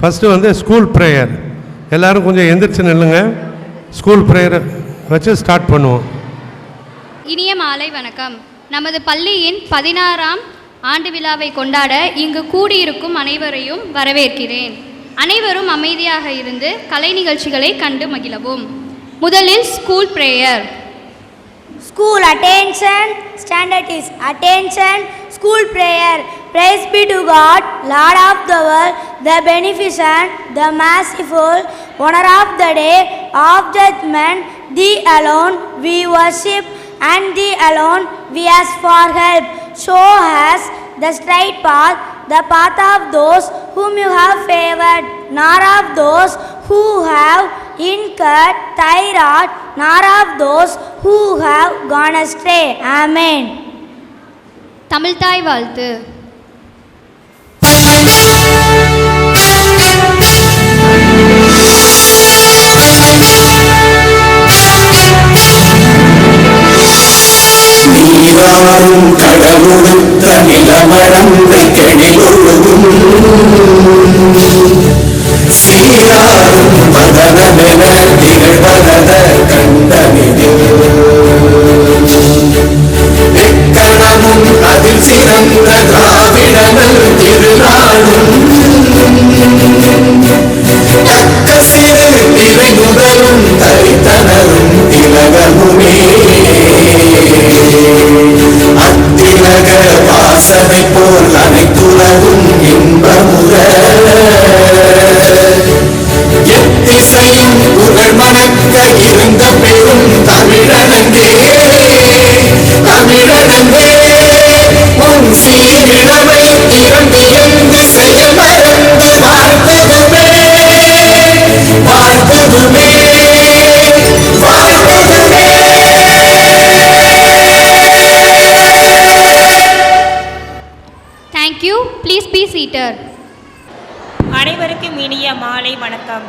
First வந்து school prayer. எல்லோரும் கொஞ்சம் எந்திரிச்சு நில்லுங்க. ஸ்கூல் ப்ரேயரை வச்சு ஸ்டார்ட் பண்ணுவோம். இனிய மாலை வணக்கம். நமது பள்ளியின் 16ஆம் ஆண்டு விழாவை கொண்டாட இங்கு கூடியிருக்கும் அனைவரையும் வரவேற்கிறேன். அனைவரும் அமைதியாக இருந்து கலை நிகழ்ச்சிகளை கண்டு மகிழவும். முதலில் school prayer. School attention, standard is attention, school prayer. Praise be to God, Lord of the world, the beneficent, the merciful, owner of the day of judgment. Thee alone we worship, and Thee alone we ask for help. Show us the straight path, the path of those whom you have favored, nor of those who have incurred thy wrath, nor of those who have gone astray. Amen. Tamil தாய் வாழ்த்து. நீராறும் கடவுளுத்த நிலமடந்தை கெழிலொழுகும் சீராறும் மதனமென திகழ்வத கண்டனிதில் எக்கணமும் அதில் சிறந்த திராவிடனல் திருநாளும் தக்க சிறு நிறை முதலும் தரித்தனரும் திலகமுமே அத்திலக வாசனை போல் அனைத்துலகும் இன்பமுற எத்திசையும் புகழ் மணக்க இருந்த பெரும் தமிழனங்கே தமிழனங்கே உன் சீரிழமை இரண்டு என்று செயல் மறந்து வாழ்த்ததுமே வாழ்த்ததுமே வாழ்த்ததுமே. Thank you. Please be seated. அனைவருக்கும் இனிய மாலை வணக்கம்.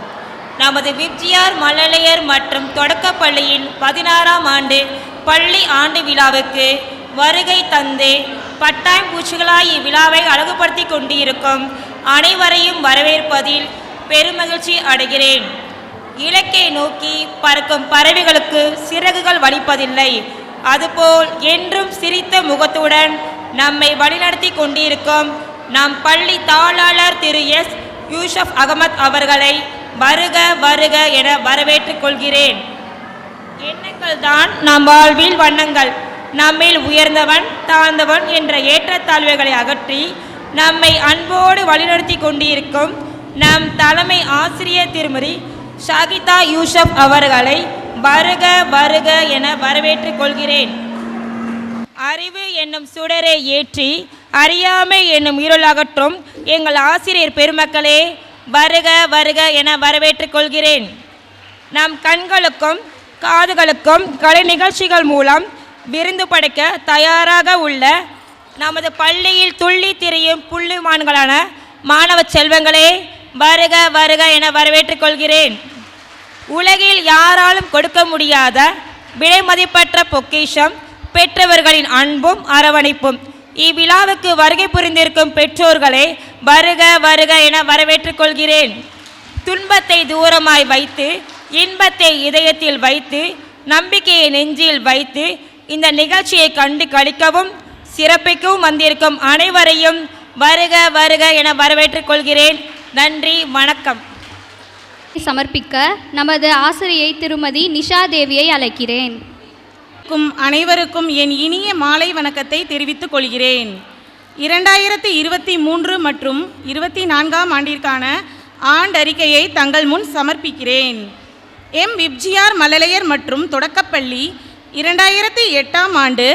நமது விப்ஜிஆர் மழலையர் மற்றும் தொடக்கப்பள்ளியின் 16ஆம் ஆண்டு பள்ளி ஆண்டு விழாவுக்கு வருகை தந்து பட்டாயம் பூச்சிகளாய் இவ்விழாவை அழகுபடுத்தி கொண்டிருக்கும் அனைவரையும் வரவேற்பதில் பெருமகிழ்ச்சி அடைகிறேன். இலக்கை நோக்கி பறக்கும் பறவைகளுக்கு சிறகுகள் வலிப்பதில்லை. அதுபோல் என்றும் சிரித்த முகத்துடன் நம்மை வழிநடத்தி கொண்டிருக்கும் நம் பள்ளி தாளாளர் திரு எஸ் யூசப் அகமத் அவர்களை வருக வருக என வரவேற்றுக் கொள்கிறேன். எண்ணங்கள் தான் நம் வாழ்வில் வண்ணங்கள். நம்மில் உயர்ந்தவன் தாழ்ந்தவன் என்ற ஏற்றத்தாழ்வுகளை அகற்றி நம்மை அன்போடு வழிநடத்தி கொண்டிருக்கும் நம் தலைமை ஆசிரியர் திருமதி ஷாகிதா யூசப் அவர்களை வருக வருக என வரவேற்றுக் கொள்கிறேன். அறிவு என்னும் சுடரை ஏற்றி அறியாமை என்னும் இருள் அகற்றும் எங்கள் ஆசிரியர் பெருமக்களே வருக வருக என வரவேற்றுக் கொள்கிறேன். நம் கண்களுக்கும் காதுகளுக்கும் கலை நிகழ்ச்சிகள் மூலம் விருந்து படைக்க தயாராக உள்ள நமது பள்ளியில் துள்ளி திரியும் புள்ளிமான்களான மாணவ செல்வங்களே வருக வருக என வரவேற்றுக் கொள்கிறேன். உலகில் யாராலும் கொடுக்க முடியாத விலை மதிப்பற்ற பொக்கிஷம் பெற்றவர்களின் அன்பும் அரவணைப்பும். இவ்விழாவுக்கு வருகை புரிந்திருக்கும் பெற்றோர்களே வருக வருக என வரவேற்றுக் கொள்கிறேன். துன்பத்தை தூரமாய் வைத்து இன்பத்தை இதயத்தில் வைத்து நம்பிக்கையை நெஞ்சில் வைத்து இந்த நிகழ்ச்சியை கண்டு களிக்கவும் சிறப்பிக்கவும் வந்திருக்கும் அனைவரையும் வருக வருக என வரவேற்றுக் கொள்கிறேன். நன்றி, வணக்கம். சமர்ப்பிக்க நமது ஆசிரியை திருமதி நிஷா தேவியை அழைக்கிறேன். அனைவருக்கும் என் இனிய மாலை வணக்கத்தை தெரிவித்துக் கொள்கிறேன். 2023 மற்றும் 24ஆம் ஆண்டிற்கான ஆண்டறிக்கையை தங்கள் முன் சமர்ப்பிக்கிறேன். எம் விப்ஜிஆர் மழலையர் மற்றும் தொடக்கப்பள்ளி 2008ஆம் ஆண்டு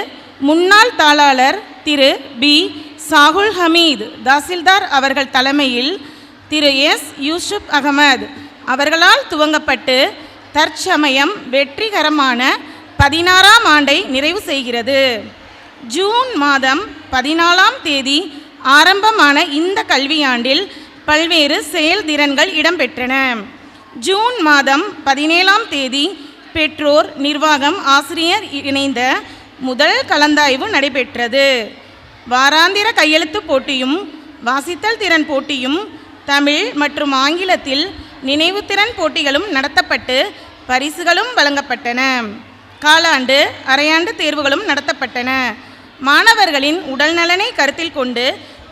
முன்னாள் தாளாளர் திரு பி சாகுல் ஹமீத் தாசில்தார் அவர்கள் தலைமையில் திரு எஸ் யூசுப் அகமது அவர்களால் துவங்கப்பட்டு தற்சமயம் வெற்றிகரமான 16ஆம் ஆண்டை நிறைவு செய்கிறது. ஜூன் மாதம் 14ஆம் தேதி ஆரம்பமான இந்த கல்வியாண்டில் பல்வேறு செயல்திறன்கள் இடம்பெற்றன. ஜூன் மாதம் 17ஆம் தேதி பெற்றோர் நிர்வாகம் ஆசிரியர் இணைந்த முதல் கலந்தாய்வு நடைபெற்றது. வாராந்திர கையெழுத்து போட்டியும் வாசித்தல் திறன் போட்டியும் தமிழ் மற்றும் ஆங்கிலத்தில் நினைவுத்திறன் போட்டிகளும் நடத்தப்பட்டு பரிசுகளும் வழங்கப்பட்டன. காலாண்டு அரையாண்டு தேர்வுகளும் நடத்தப்பட்டன. மாணவர்களின் உடல்நலனை கருத்தில் கொண்டு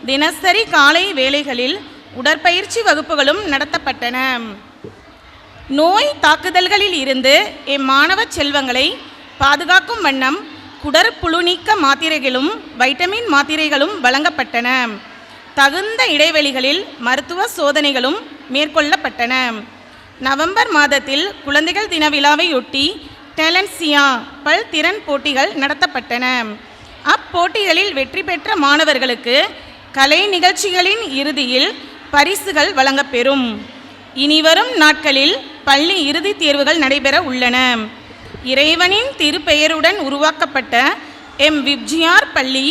தினசரி காலை வேளைகளில் உடற்பயிற்சி வகுப்புகளும் நடத்தப்பட்டன. நோய் தாக்குதல்களில் இருந்து இம்மாணவ செல்வங்களை பாதுகாக்கும் வண்ணம் குடற்புழு நீக்க மாத்திரைகளும் வைட்டமின் மாத்திரைகளும் வழங்கப்பட்டன. தகுந்த இடைவெளிகளில் மருத்துவ சோதனைகளும் மேற்கொள்ளப்பட்டன. நவம்பர் மாதத்தில் குழந்தைகள் தின விழாவையொட்டி டேலன்சியா பல்திறன் போட்டிகள் நடத்தப்பட்டன. அப்போட்டிகளில் வெற்றி பெற்ற மாணவர்களுக்கு கலை நிகழ்ச்சிகளின் இறுதியில் பரிசுகள் வழங்கப்பெறும். இனிவரும் நாட்களில் பள்ளி இறுதித் தேர்வுகள் நடைபெற உள்ளன. இறைவனின் திருப்பெயருடன் உருவாக்கப்பட்ட எம் விப்ஜிஆர் பள்ளி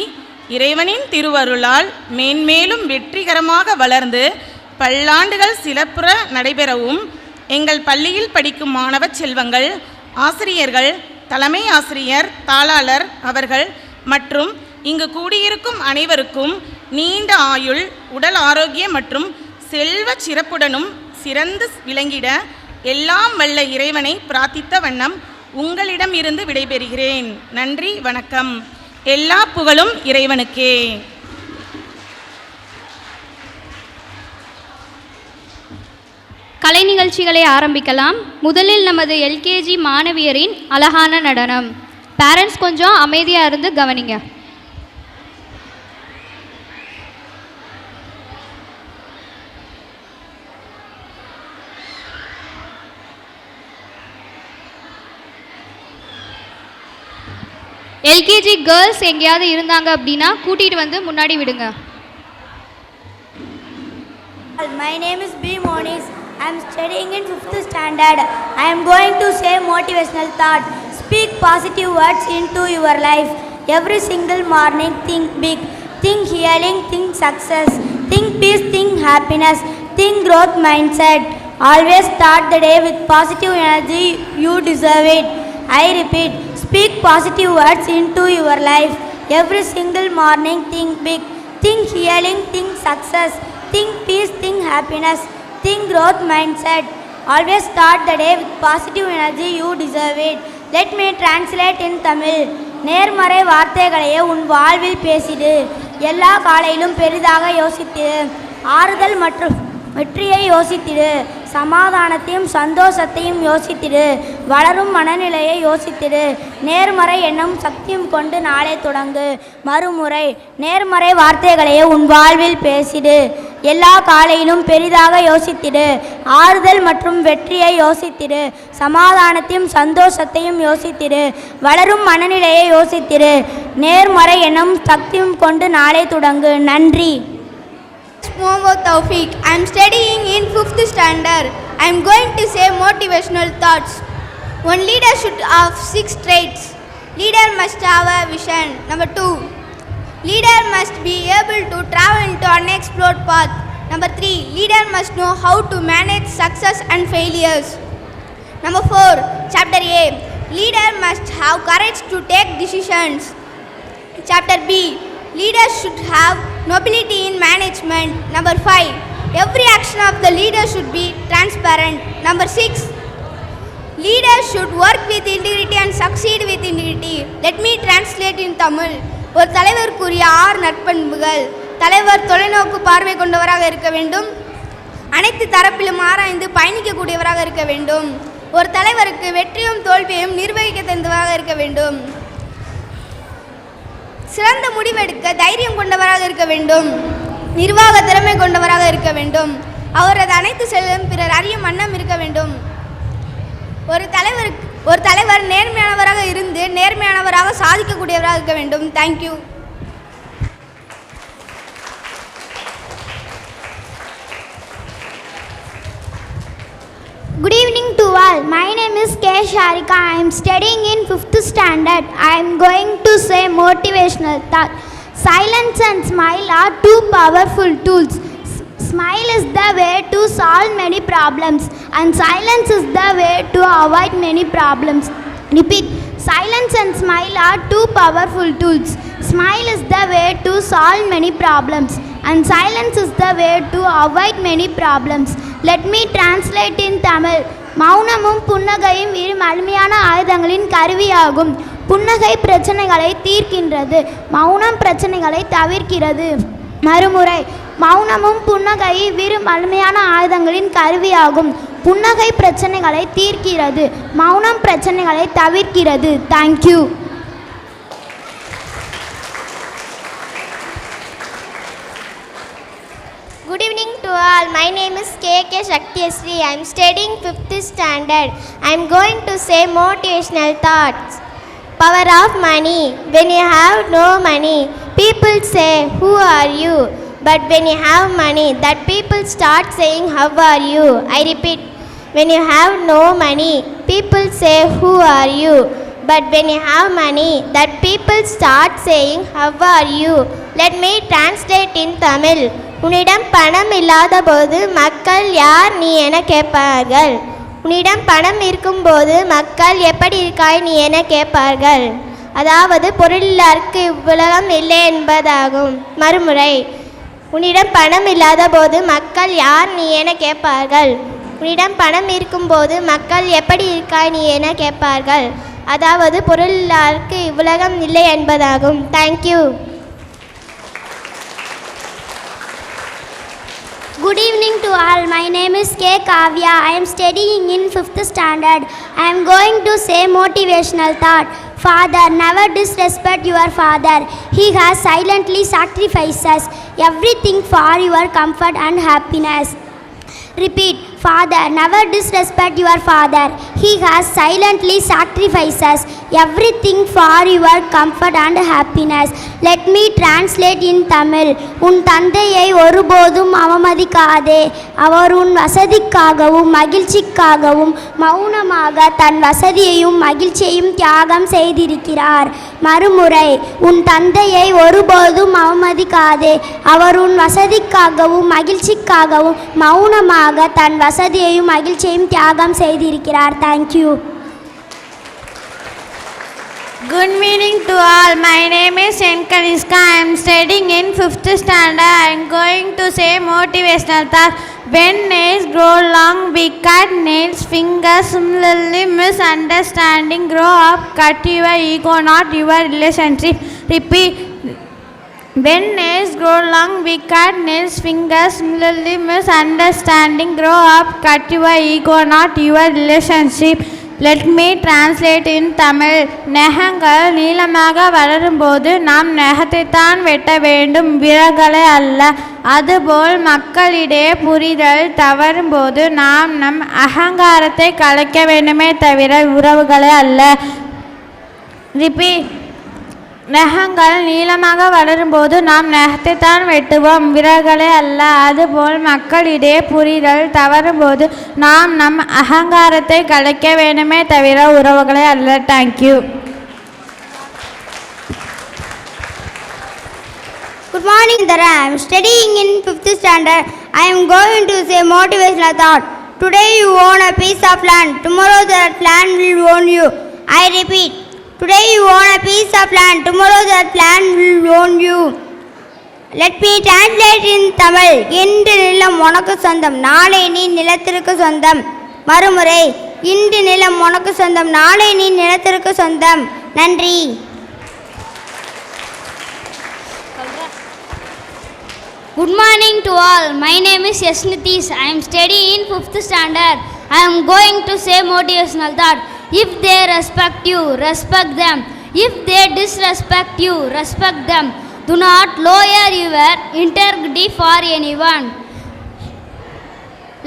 இறைவனின் திருவருளால் மேன்மேலும் வெற்றிகரமாக வளர்ந்து பல்லாண்டுகள் சிறப்புற நடைபெறவும் எங்கள் பள்ளியில் படிக்கும் மாணவ செல்வங்கள், ஆசிரியர்கள், தலைமை ஆசிரியர், தாளாளர் அவர்கள் மற்றும் இங்கு கூடியிருக்கும் அனைவருக்கும் நீண்ட ஆயுள், உடல் ஆரோக்கியம் மற்றும் செல்வ சிறப்புடனும் சிறந்து விளங்கிட எல்லாம் வல்ல இறைவனை பிரார்த்தித்த வண்ணம் உங்களிடம் இருந்து விடைபெறுகிறேன். நன்றி, வணக்கம். எல்லா புகழும் இறைவனுக்கே. கலை நிகழ்ச்சிகளை ஆரம்பிக்கலாம். முதலில் நமது எல்கேஜி மாணவியரின் அழகான நடனம். பேரண்ட்ஸ் கொஞ்சம் அமைதியாக இருந்து கவனிங்க. எல்கேஜி கேர்ள்ஸ் எங்கேயாவது இருந்தாங்க அப்படின்னா கூட்டிகிட்டு வந்து முன்னாடி விடுங்க. My name is B. Monis. I am studying in 5th standard. I am going to say motivational thought. Speak positive words into your life. Every single morning think big. Think healing, think success. Think peace, think happiness. Think growth mindset. Always start the day with positive energy. You deserve it. I repeat. Speak positive words into your life. Every single morning think big. Think healing, think success. Think peace, think happiness. Think growth mindset. Always start the day with positive energy. You deserve it. Let me translate in Tamil. நேர்மறை வார்த்தைகளையே உன் வாழ்வில் பேசிடு. எல்லா காலையிலும் பெரிதாக யோசித்திடு. ஆறுதல் மற்றும் வெற்றியை யோசித்திடு. சமாதானத்தையும் சந்தோஷத்தையும் யோசித்திடு. வளரும் மனநிலையை யோசித்திடு. நேர்மறை எண்ணம் சக்தியும் கொண்டு நாளை தொடங்கு. மறுமுறை நேர்மறை வார்த்தைகளையே உன் வாழ்வில் பேசிடு. எல்லா காலையிலும் பெரிதாக யோசித்திடு. ஆறுதல் மற்றும் வெற்றியை யோசித்திடு. சமாதானத்தையும் சந்தோஷத்தையும் யோசித்திடு. வளரும் மனநிலையை யோசித்திடு. நேர்மறை எண்ணம் சக்தியும் கொண்டு நாளை தொடங்கு. நன்றி. Mohammad Tawfiq. I am studying in 5th standard. I am going to say motivational thoughts. One leader should have 6 traits. Leader must have a vision. Number 2. Leader must be able to travel into unexplored path. Number 3. Leader must know how to manage success and failures. Number 4. Chapter A. Leader must have courage to take decisions. Chapter B. Leaders should have nobility in management. Number 5. Every action of the leader should be transparent. Number 6. Leaders should work with integrity and succeed with integrity. Let me translate in Tamil. ஒரு தலைவருக்குரிய 6 நற்பண்புகள். தலைவர் தொலைநோக்கு பார்வை கொண்டவராக இருக்க வேண்டும். அனைத்து தரப்பிலும் ஆராய்ந்து பயணிக்கக்கூடியவராக இருக்க வேண்டும். ஒரு தலைவருக்கு வெற்றியும் தோல்வியையும் நிர்வகிக்க தெரிந்தவராக இருக்க வேண்டும். சிறந்த முடிவெடுக்க தைரியம் கொண்டவராக இருக்க வேண்டும். நிர்வாக திறமை கொண்டவராக இருக்க வேண்டும். அவரது அனைத்து செயலும் பிறர் அறியும் வண்ணம் இருக்க வேண்டும். ஒரு தலைவர் நேர்மையானவராக இருந்து நேர்மையானவராக சாதிக்கக்கூடியவராக இருக்க வேண்டும். Thank you. Good evening to all. My name is K. Sharika. I am studying in 5th standard. I am going to say motivational thought. Silence and smile are two powerful tools. Smile is the way to solve many problems and silence is the way to avoid many problems. Repeat. Silence and smile are two powerful tools. Smile is the way to solve many problems and silence is the way to avoid many problems. Let me translate in Tamil. மௌனமும் புன்னகையும் இரு வலிமையான ஆயுதங்களின் கருவியாகும். புன்னகை பிரச்சனைகளை தீர்க்கின்றது, மௌனம் பிரச்சனைகளை தவிர்க்கிறது. மறுமுறை. மௌனமும் புன்னகையும் இரு வலிமையான ஆயுதங்களின் கருவியாகும். புன்னகை பிரச்சனைகளை தீர்க்கிறது, மௌனம் பிரச்சனைகளை தவிர்க்கிறது. Thank you. Good evening to all. My name is K.K. Shaktiyasri. I am studying 5th standard. I am going to say motivational thoughts. Power of money. When you have no money, people say, "Who are you?" But when you have money, that people start saying, "How are you?" I repeat. When you have no money, people say, "Who are you?" But when you have money, that people start saying, "How are you?" Let me translate in Tamil. உன்னிடம் பணம் இல்லாத போது மக்கள் யார் நீ என கேட்பார்கள். உன்னிடம் பணம் இருக்கும்போது மக்கள் எப்படி இருக்காய் நீ என கேட்பார்கள். அதாவது பொருளில்லாருக்கு இவ்வுலகம் இல்லை என்பதாகும். மறுமுறை. உன்னிடம் பணம் இல்லாத போது மக்கள் யார் நீ என கேட்பார்கள். உன்னிடம் பணம் இருக்கும்போது மக்கள் எப்படி இருக்காய் நீ என கேட்பார்கள். அதாவது பொருளில்லாருக்கு இவ்வுலகம் இல்லை என்பதாகும். Thank you. Good evening to all. My name is K. Kavya. I am studying in 5th standard. I am going to say motivational thought. Father, never disrespect your father. He has silently sacrifices everything for your comfort and happiness. Repeat. Father, never disrespect your father. He has silently sacrifices everything for your comfort and happiness. Let me translate in Tamil. உன் தந்தையை ஒருபோதும் அவமதிக்காதே. அவர் உன் வசதிக்காகவும் மகிழ்ச்சிக்காகவும் மௌனமாக தன் வசதியையும் மகிழ்ச்சியையும் தியாகம் செய்திருக்கிறார். மறுமுறை. உன் தந்தையை ஒருபோதும் அவமதிக்காதே. அவர் உன் வசதிக்காகவும் மகிழ்ச்சிக்காகவும் மௌனமாக தன் வசதியையும் மகிழ்ச்சியையும் தியாகம் செய்திருக்கிறார். Thank you. Good evening to all. My name is Enkaniska. I am studying in 5th standard. I am going to say motivational thought. When nails grow long, we cut nails, fingers. Similarly, misunderstanding grow up, cut your ego, not your relationship. Repeat. When nails grow long, we cut nails, fingers. Similarly, misunderstanding grow up, cut your ego, not your relationship. Let me translate in Tamil. நகங்கள் நீளமாக வளரும்போது நாம் நகத்தைத்தான் வெட்ட வேண்டும், விரல்களை அல்ல. அதுபோல் மக்களிடையே புரிதல் தவறும்போது நாம் நம் அகங்காரத்தை கலைக்க வேண்டுமே தவிர உறவுகளை அல்ல. ரிப்பீட். நகங்கள் நீளமாக வளரும்போது நாம் நகத்தைத்தான் வெட்டுவோம், விரல்களை அல்ல. அதுபோல் மக்களிடையே புரிதல் தவறும்போது நாம் நம் அகங்காரத்தை கலைக்க வேண்டுமே தவிர உறவுகளை அல்ல. Thank you. Good morning, Dara. I am studying in 5th standard. I am going to say motivational thought. Today you own a piece of land. Tomorrow that land will own you. I repeat. Today you own a piece of land. Tomorrow that land will own you. Let me translate in Tamil. இன்று நிலம் உனக்கு சொந்தம், நாளை நீ நிலத்திற்கு சொந்தம். மறுமுறை. இன்று நிலம் உனக்கு சொந்தம், நாளை நீ நிலத்திற்கு சொந்தம். நன்றி. Good morning to all. My name is Yasnitish. I am studying in 5th standard. I am going to say motivational thought. If they respect you, respect them. If they disrespect you, respect them. Do not lower your integrity for anyone.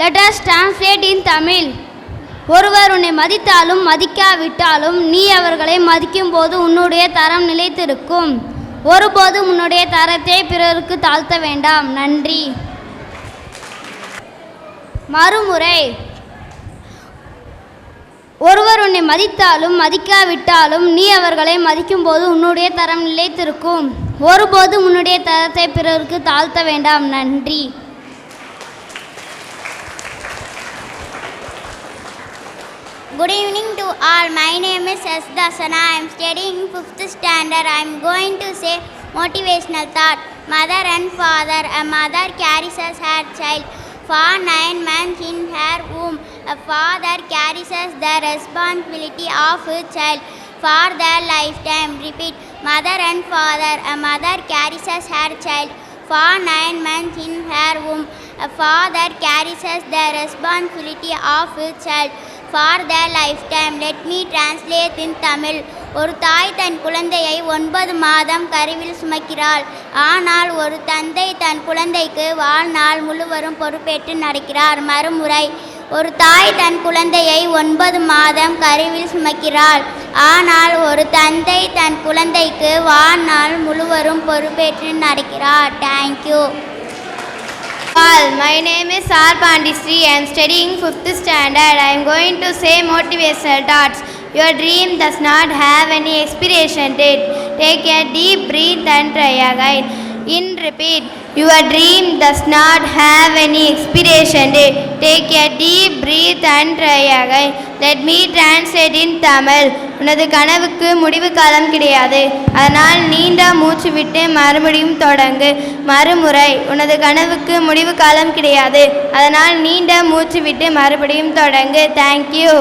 Let us translate in Tamil. ஒருவர் உன்னை மதித்தாலும் மதிக்காவிட்டாலும் நீ அவர்களை மதிக்கும் போது உன்னுடைய தரம் நிலைத்திருக்கும். ஒருபோதும் உன்னுடைய தரத்தை பிறருக்கு தாழ்த்த வேண்டாம். நன்றி. மறுமுறை. ஒருவர் உன்னை மதித்தாலும் மதிக்காவிட்டாலும் நீ அவர்களை மதிக்கும் போது உன்னுடைய தரம் நிலைத்திருக்கும். ஒருபோதும் உன்னுடைய தரத்தை பிறருக்கு தாழ்த்த வேண்டாம். நன்றி. Good evening to all. My name is S. Dasana. I am studying 5th standard. I am going to say motivational thought. Mother and father. A mother carries her child for 9 months in her womb. A father carries the responsibility of his child for their lifetime. Repeat. Mother and father. A mother carries her child for 9 months in her womb. A father carries the responsibility of his child for their lifetime. Let me translate in Tamil. ஒரு தாய் தன் குழந்தையை 9 மாதம் கருவில் சுமக்கிறாள். ஆனால் ஒரு தந்தை தன் குழந்தைக்கு வாழ்நாள் முழுவதும் பொறுப்பேற்று நடக்கிறார். மறுமுறை. ஒரு தாய் தன் குழந்தையை 9 மாதம் கருவில் சுமக்கிறாள். ஆனால் ஒரு தந்தை தன் குழந்தைக்கு வாழ்நாள் முழுவதும் பொறுப்பேற்று நடக்கிறார். Thank you. My name is R. Pandisri. I am studying 5th standard. I am going to say motivational thoughts. Your dream does not have any expiration date. Take a deep breath and try again. In repeat. Your dream does not have any expiration date. Take a deep breath and try again. Let me translate in Tamil. உனது கனவுக்கு முடிவு காலம் கிடையாது. அதனால் நீண்ட மூச்சு விட்டு மறுபடியும் தொடங்கு. மறுமுறை. உனது கனவுக்கு முடிவு காலம் கிடையாது. அதனால் நீண்ட மூச்சு விட்டு மறுபடியும் தொடங்கு. Thank you.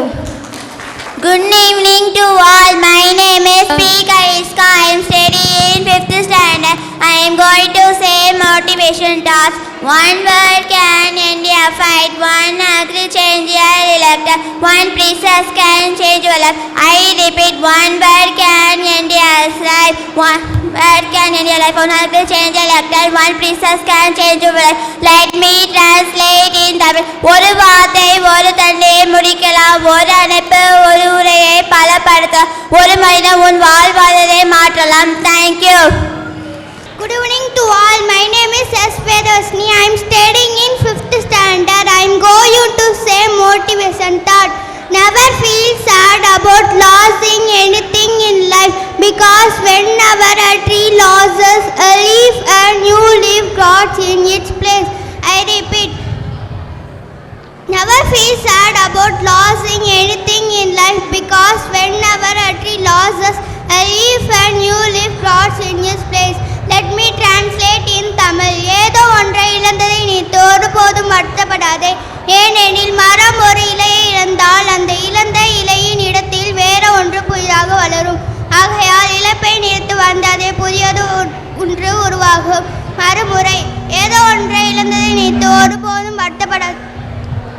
Good evening to all. My name is P. Kariska. I am studying 5th standard. I am going to say motivation thoughts. One word can end a fight. One ugly change your elector. One princess can change your life. I repeat. One word can end your life. One word can end your life. One ugly change your elector. One princess can change your life. Let me translate in Tamil. ஒரு வார்த்தை ஒரு தண்ணீர் முடிக்கலாம். ஒரு அணைப்பு ஒரு உரையை பலப்படுத்த. ஒரு மனிதன் உன் வாழ்வாதாரத்தை மாற்றலாம். Thank you. Good evening to all. My name is S. Vedasni. I am studying in 5th standard. I am going to say motivation thought. Never feel sad about losing anything in life, because whenever a tree loses a leaf, a new leaf grows in its place. I repeat. Never feel sad about losing anything in life, because whenever a tree loses a leaf, a new leaf grows in its place. Let me translate in Tamil. ஏதோ ஒன்றை இழந்ததை நீ ஒருபோதும் வருத்தப்படாதே. ஏனெனில் மரம் ஒரு இலையை இழந்தால் அந்த இழந்த இலையின் இடத்தில் வேற ஒன்று புதிதாக வளரும். ஆகையால் இழப்பை நிறுத்து வந்ததே புதியது ஒன்று உருவாகும். மறுமுறை. ஏதோ ஒன்றை இழந்ததை நீ ஒருபோதும் வருத்தப்படாதே.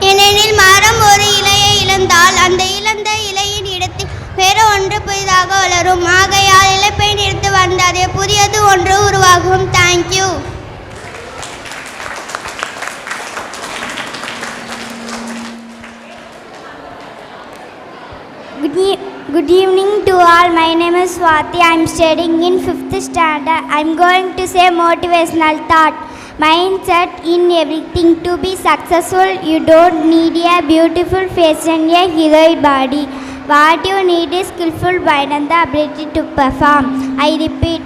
ஏனெனில் மரம் ஒரு இலையை இழந்தால் அந்த இழந்த இலையின் இடத்தில் வேற ஒன்று புதிதாக வளரும். ஆகையால் இழப்பை நிறுத்து வந்ததே புதியது ஒன்று உருவாகும். Thank you. Good evening to all. My name is Swati. I am studying in 5th standard. I am going to say motivational thought. Mindset in everything. To be successful, you don't need a beautiful face and a heroic body. What you need is skillful mind and the ability to perform. I repeat.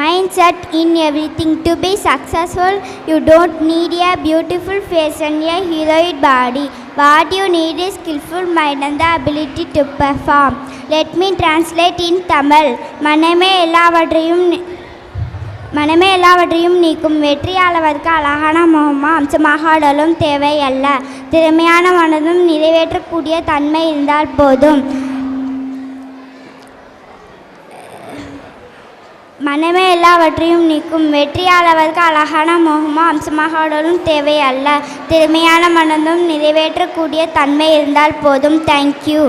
Mindset in everything. To be successful, you don't need a beautiful face and a heroic body. What you need is skillful mind and the ability to perform. Let me translate in Tamil. மனமே எல்லாவற்றையும் நீக்கும். வெற்றியாளவதற்கு அழகான முகமும் அம்சமாகலும் தேவை அல்ல. திறமையான மனதும் நிறைவேற்றக்கூடிய தன்மை இருந்தால் போதும். மனமே எல்லாவற்றையும் நீக்கும். வெற்றியாளவதற்கு அழகான முகமும் அம்சமாகலும் தேவை அல்ல. திறமையான மனதும் நிறைவேற்றக்கூடிய தன்மை இருந்தால் போதும். Thank you.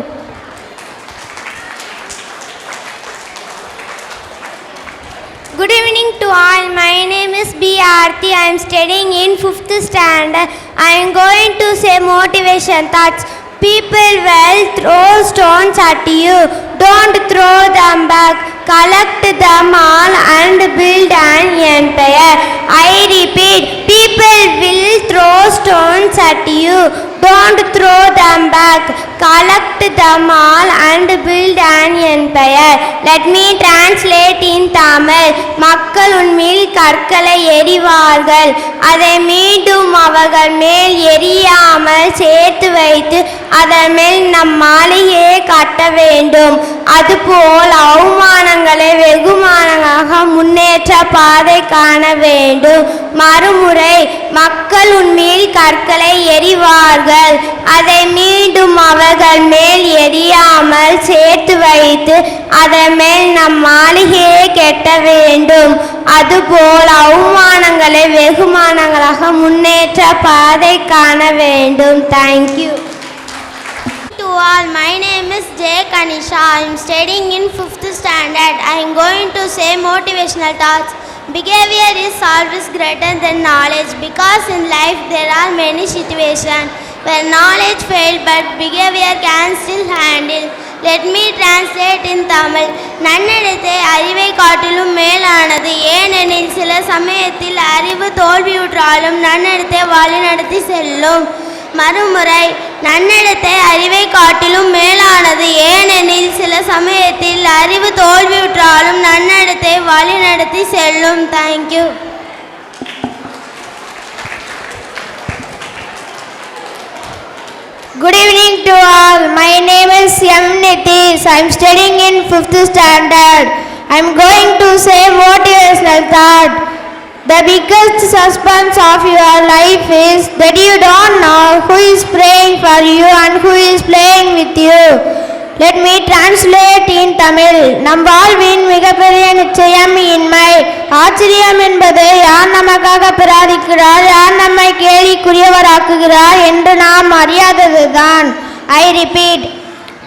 Aarti. I am studying in 5th standard. I am going to say motivation thoughts. People will throw stones at you. Don't throw them back. Collect them all and build an empire. I repeat, people will throw stones at you. Don't throw them back. Collect them all and build an empire. Let me translate in Tamil. மக்கள் உன்மேல் கற்களை எறிவார்கள், அதை மீண்டும் அவர்கள் மேல் எறியாமல் சேர்த்து வைத்து அதன் மேல் நம் மாளிகையை கட்ட வேண்டும். அதுபோல் அவமானங்களை வெகுமானங்களாக முன்னேற்ற பாதை காண வேண்டும். மறுமுறை, மக்கள் உன்மேல் கற்களை எறிவார்கள், அதை மீண்டும் அவர்கள் மேல் எறியாமல் சேர்த்து வைத்து அதன் மேல் நம் மாளிகையை கட்ட வேண்டும். அதுபோல் அவமானங்களை வெகுமானங்களாக முன்னேற்ற பாதை காண வேண்டும். Thank you. To all, my name is J. Kanisha. I am studying in 5th standard. I am going to say motivational thoughts. Behavior is always greater than knowledge, because in life there are many situations where knowledge failed but behavior can still handle. Let me translate in Tamil. நன்னடத்தை அறிவை காட்டிலும் மேலானது, ஏனெனில் சில சமயத்தில் அறிவு தோல்வியுற்றாலும் நன்னடத்தை வழிநடத்தி செல்லும். மறுமுறை, நன்னடத்தை அறிவை காட்டிலும் மேலானது, ஏனெனில் சில சமயத்தில் அறிவு தோல்வியுற்றாலும் நன்னடத்தை வழிநடத்தி செல்லும். Thank you. Good evening to all. My name is M. Nitish. I am studying in 5th standard. I am going to say motivational thought. The biggest suspense of your life is that you don't know who is praying for you and who is playing with you. Let me translate in Tamil. நம் வாழ்வின் மிகப்பெரிய நிச்சயம் இன்மை. ஆச்சரியம் என்பது யார் நமக்காக பிரார்த்திக்கிறார், யார் நம்மை கேலிக்குரியவராக்குகிறார் என்று நாம் அறியாததுதான். I repeat,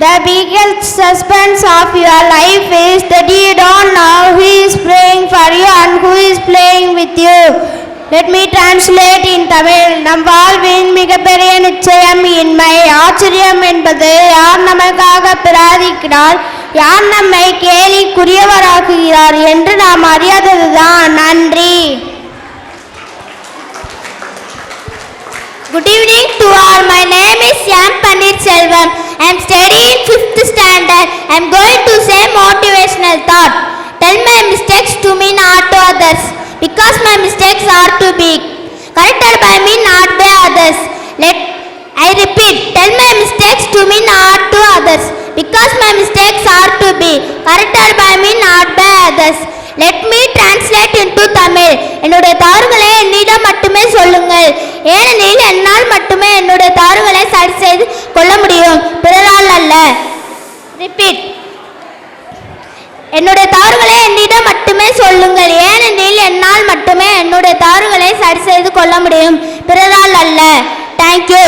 the biggest suspense of your life is that you don't know who is praying for you and who is playing with you. Let me translate in Tamil. நம் வாழ்வின் மிகப்பெரிய நிச்சயம் இன்மை. ஆச்சரியம் என்பது யார் நமக்காக பிரார்த்திக்கிறார், யார் நம்மை கேலிக்குரியவராக்குகிறார் என்று நாம் அறியாததுதான். நன்றி. Good evening to all. My name is M. Pandit Selvam. I am studying 5th standard. I am going to say motivational thought. Tell my mistakes to me, not to others, because my mistakes are too big. Corrected by me, not by others. I repeat, tell my mistakes to me, not to others, because my mistakes are too big. Corrected by me, not by others. Let me translate into Tamil. என்னுடைய தவறுகளை என்னிடம் மட்டுமே சொல்லுங்கள், ஏனெனில் என்னால் மட்டுமே என்னுடைய தவறுகளை சரி செய்து கொள்ள முடியும், பிறரால் அல்ல. ரிப்பீட். என்னுடைய தவறுகளை என்னிடம் மட்டுமே சொல்லுங்கள், ஏனெனில் என்னால் மட்டுமே என்னுடைய தவறுகளை சரி செய்து கொள்ள முடியும், பிறரால் அல்ல. Thank you.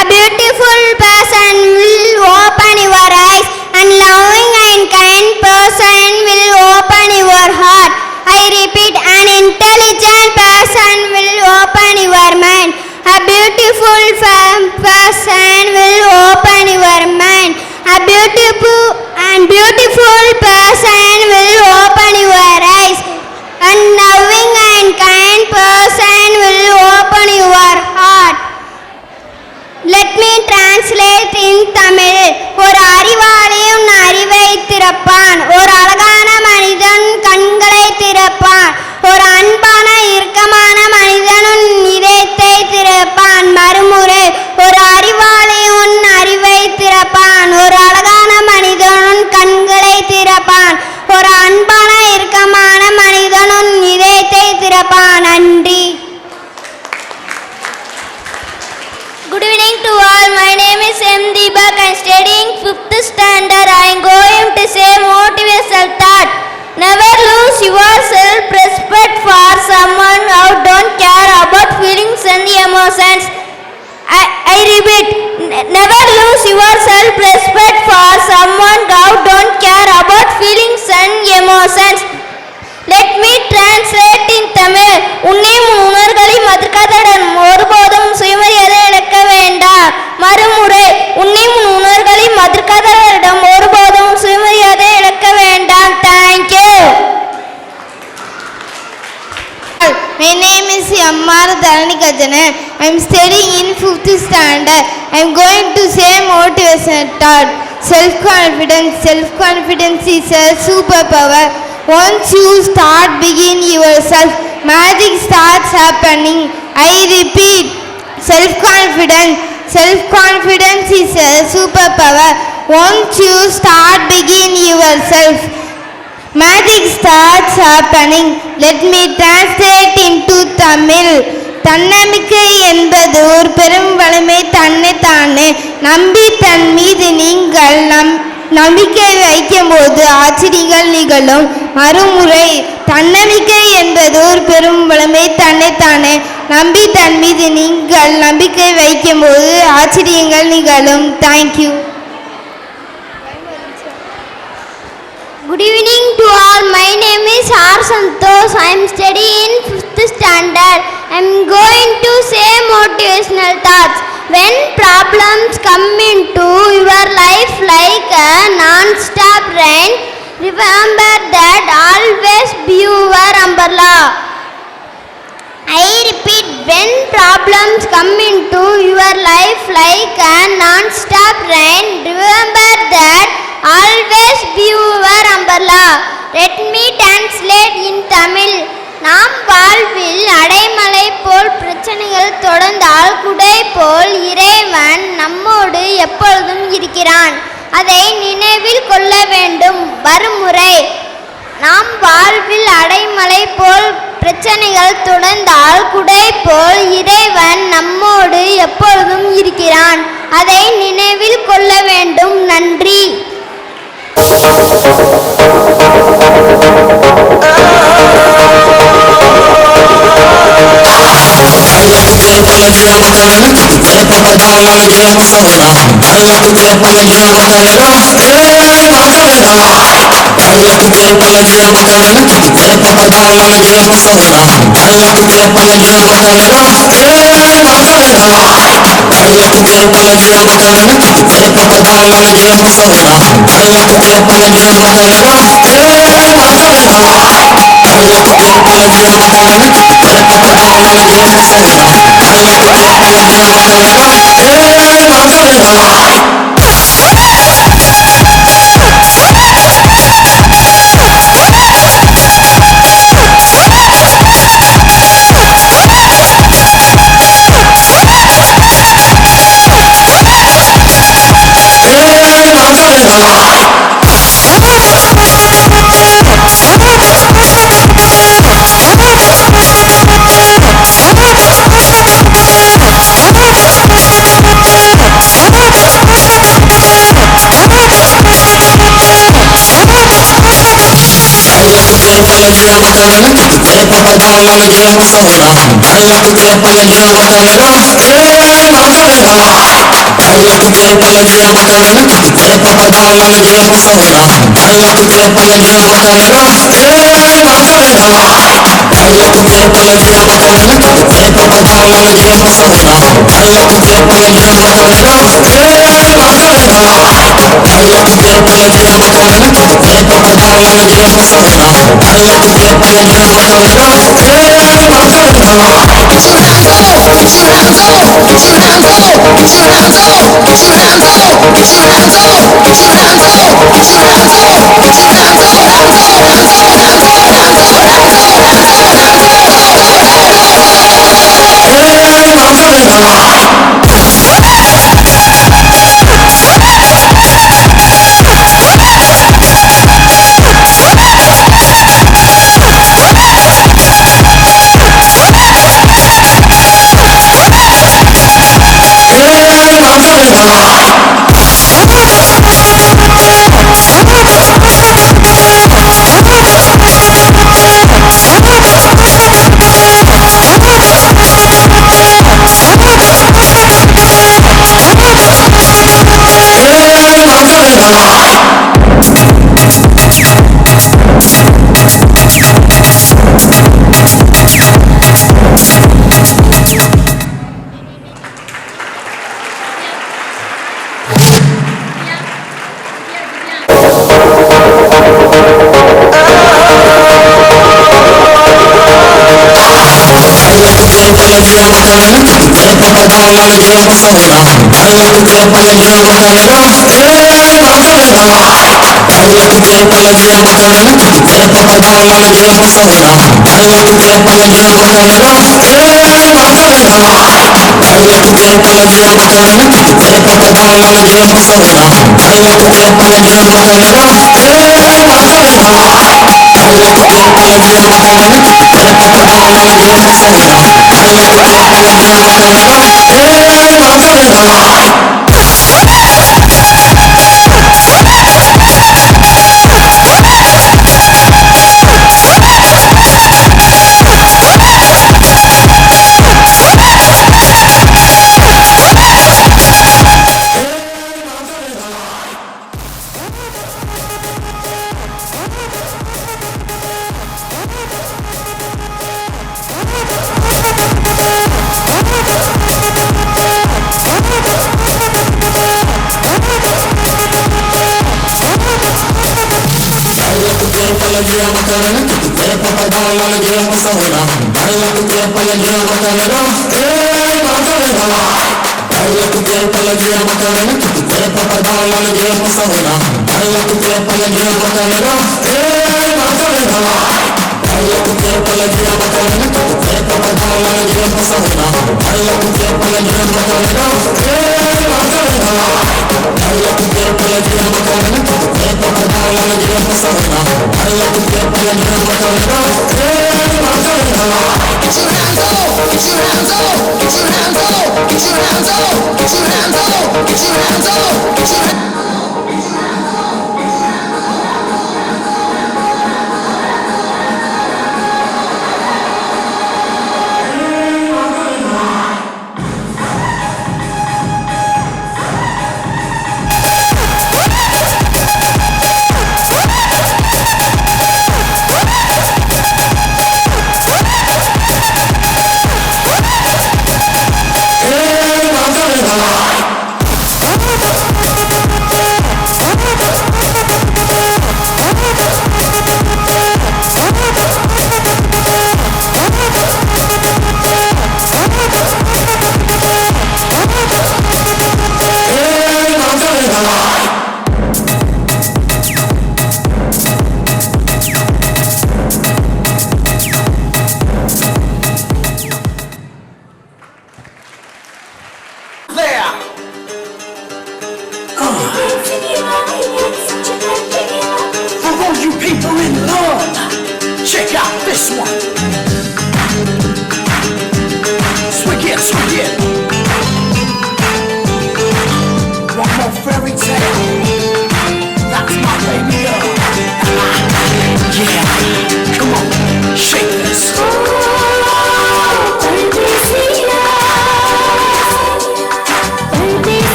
A beautiful person will open your eyes, and loving and kind person will open your heart. I repeat, an intelligent person will open your mind. A beautiful person will open your mind. A beautiful person will open your eyes. A loving and kind person will open your heart. Let me translate in Tamil. ஒரு அறிவாளியும் அறிவை திறப்பான், ஒரு அழகான மனிதன் கண்களை திறப்பான், ஒரு அன்பான இறுக்கமான மனிதனும் இதயத்தை திறப்பான். மறுமுறை, ஒரு அறிவாளியும் அறிவை திறப்பான், ஒரு அழகான மனிதனும் கண்களை திறப்பான், ஒரு அன்பான இறுக்கமான மனிதனும் இதயத்தை திறப்பான். நன்றி. Good evening to all. My name is M. Deepak. I am studying 5th standard. I am going to say motivational thought. Never lose your self-respect for someone who don't care about feelings and emotions. I repeat, never lose your self-respect for someone who don't care about feelings and emotions. Let me translate in Tamil. உன்னையும் உணர்களை மதிக்காதடன் ஒருபோதும் சுயமரியாதை இழக்க வேண்டாம். மறுமுறை, உன்னையும் உணர்களை மதிக்காதவரிடம் ஒருபோதும் சுயமரியாதை இழக்க வேண்டாம். Thank you. My name is Ammar Dharanikajanan. I am studying in 5th standard. I am going to say motivational thought. Self-confidence. Self-confidence is a superpower. Once you start begin yourself, magic starts happening. I repeat, self-confidence. Self-confidence is a superpower. Once you start begin yourself, magic starts happening. Let me translate into Tamil. தன்னம்பிக்கை என்பது ஒரு பெரும் வலிமை. தன்னைத்தானே நம்பி தன் மீது நீங்கள் நம்பிக்கை வைக்கும் போது ஆச்சரியங்கள் நிகழும். மறுமுறை, தன்னம்பிக்கை என்பது ஒரு பெரும் வலிமை. தன்னைத்தானே நம்பி தன் மீது நீங்கள் நம்பிக்கை வைக்கும் போது ஆச்சரியங்கள் நிகழும். Thank you. Good evening to all. My name is R. Santosh. I am studying in 5th standard. I am going to say motivational thoughts. When problems come into your life like a non-stop rain, remember that always be your umbrella. I repeat, when problems come into your life like a non-stop rain, remember that always be your umbrella. Let me translate in Tamil. நாம் வாழ்வில் அடைமழை போல் பிரச்சனைகள் தொடர்ந்தால் குடை போல் இறைவன் நம்மோடு எப்பொழுதும் இருக்கிறான். அதை நினைவில் கொள்ள வேண்டும். வறுமுறை, நாம் வாழ்வில் அடைமழை போல் பிரச்சனைகள் தொடர்ந்தால் குடை போல் இறைவன் நம்மோடு எப்பொழுதும் இருக்கிறான். அதை நினைவில் கொள்ள வேண்டும். நன்றி.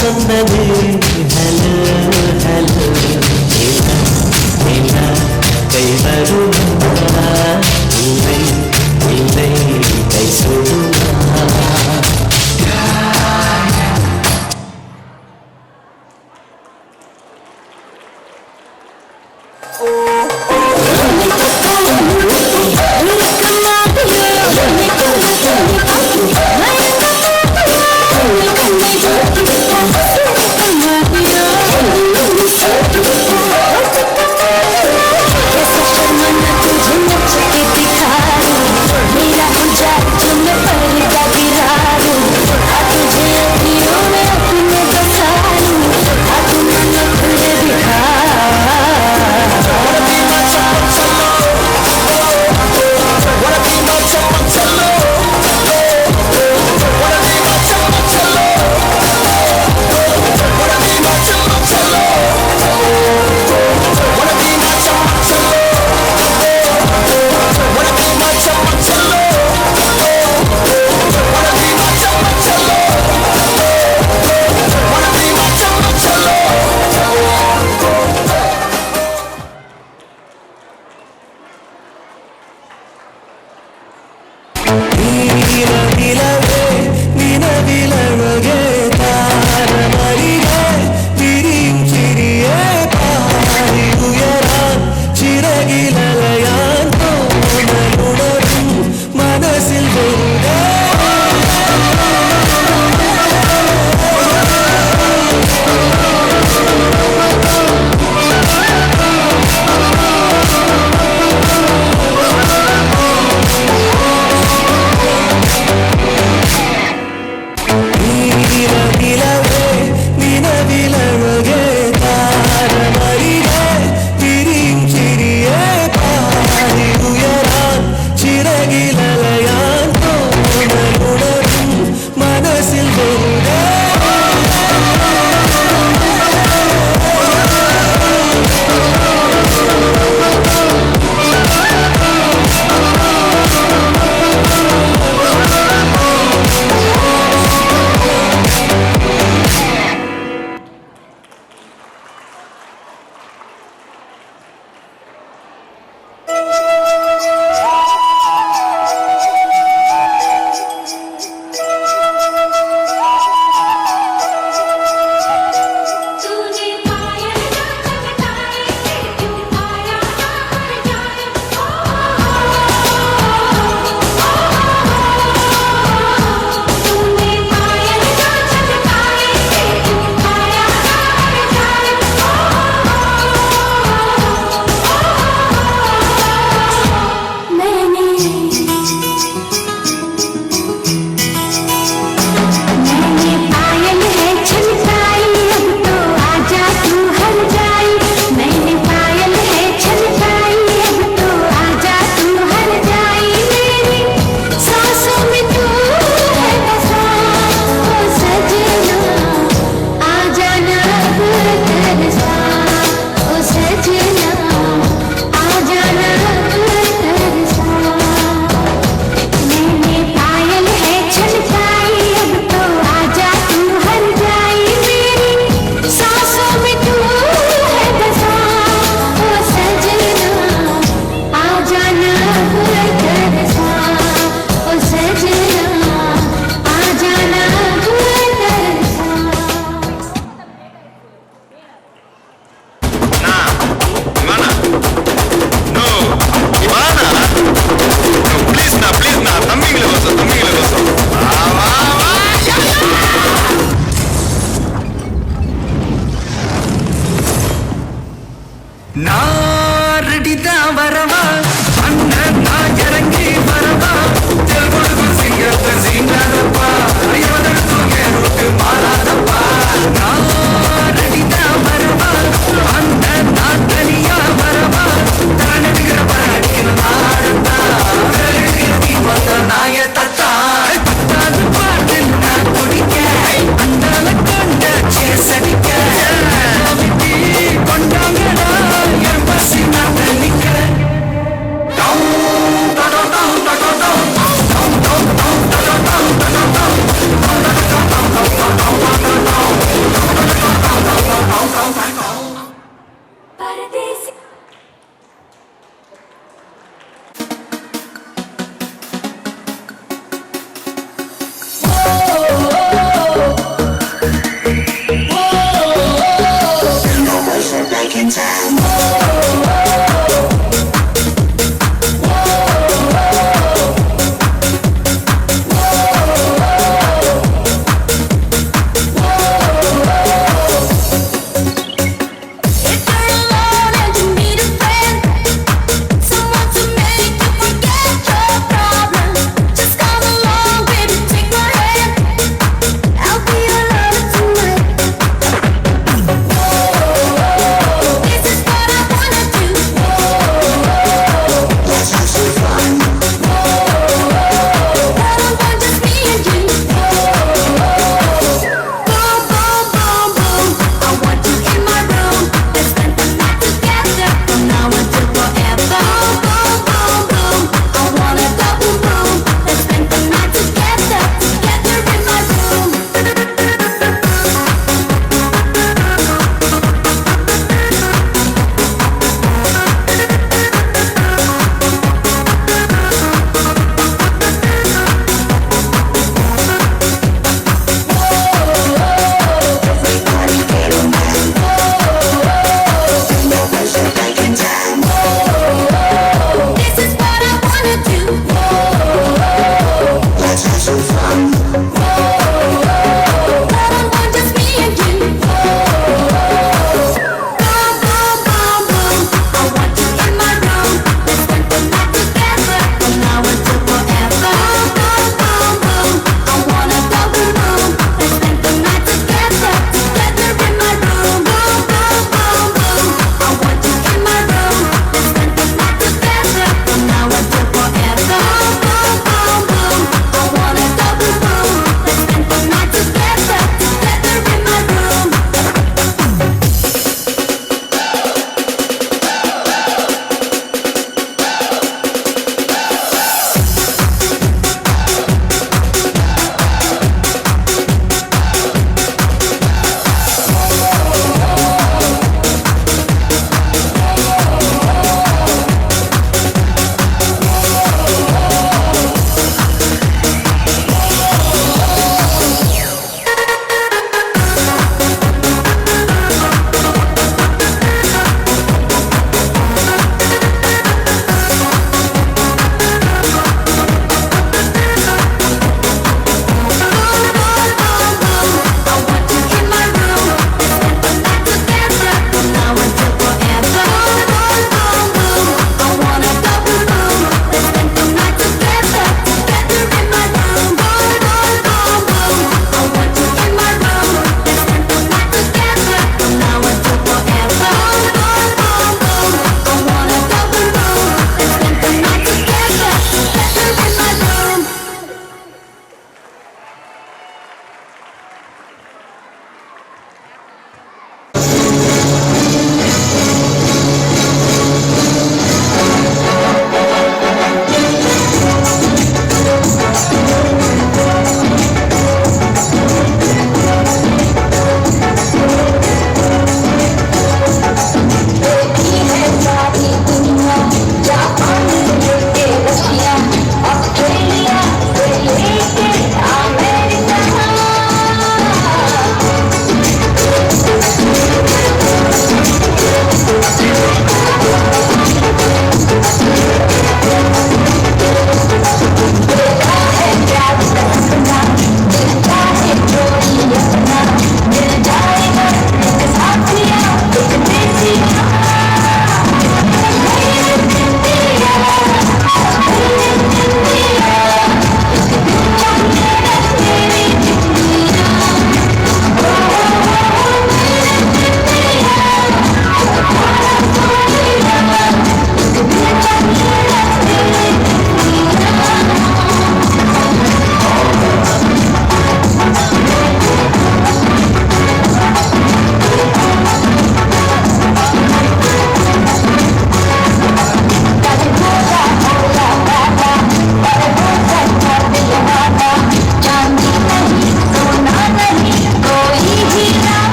சொன்னது ஹலோ ஹலோ நிலா கை வருமா இல்லை இல்லை கை சொல்லுமா This is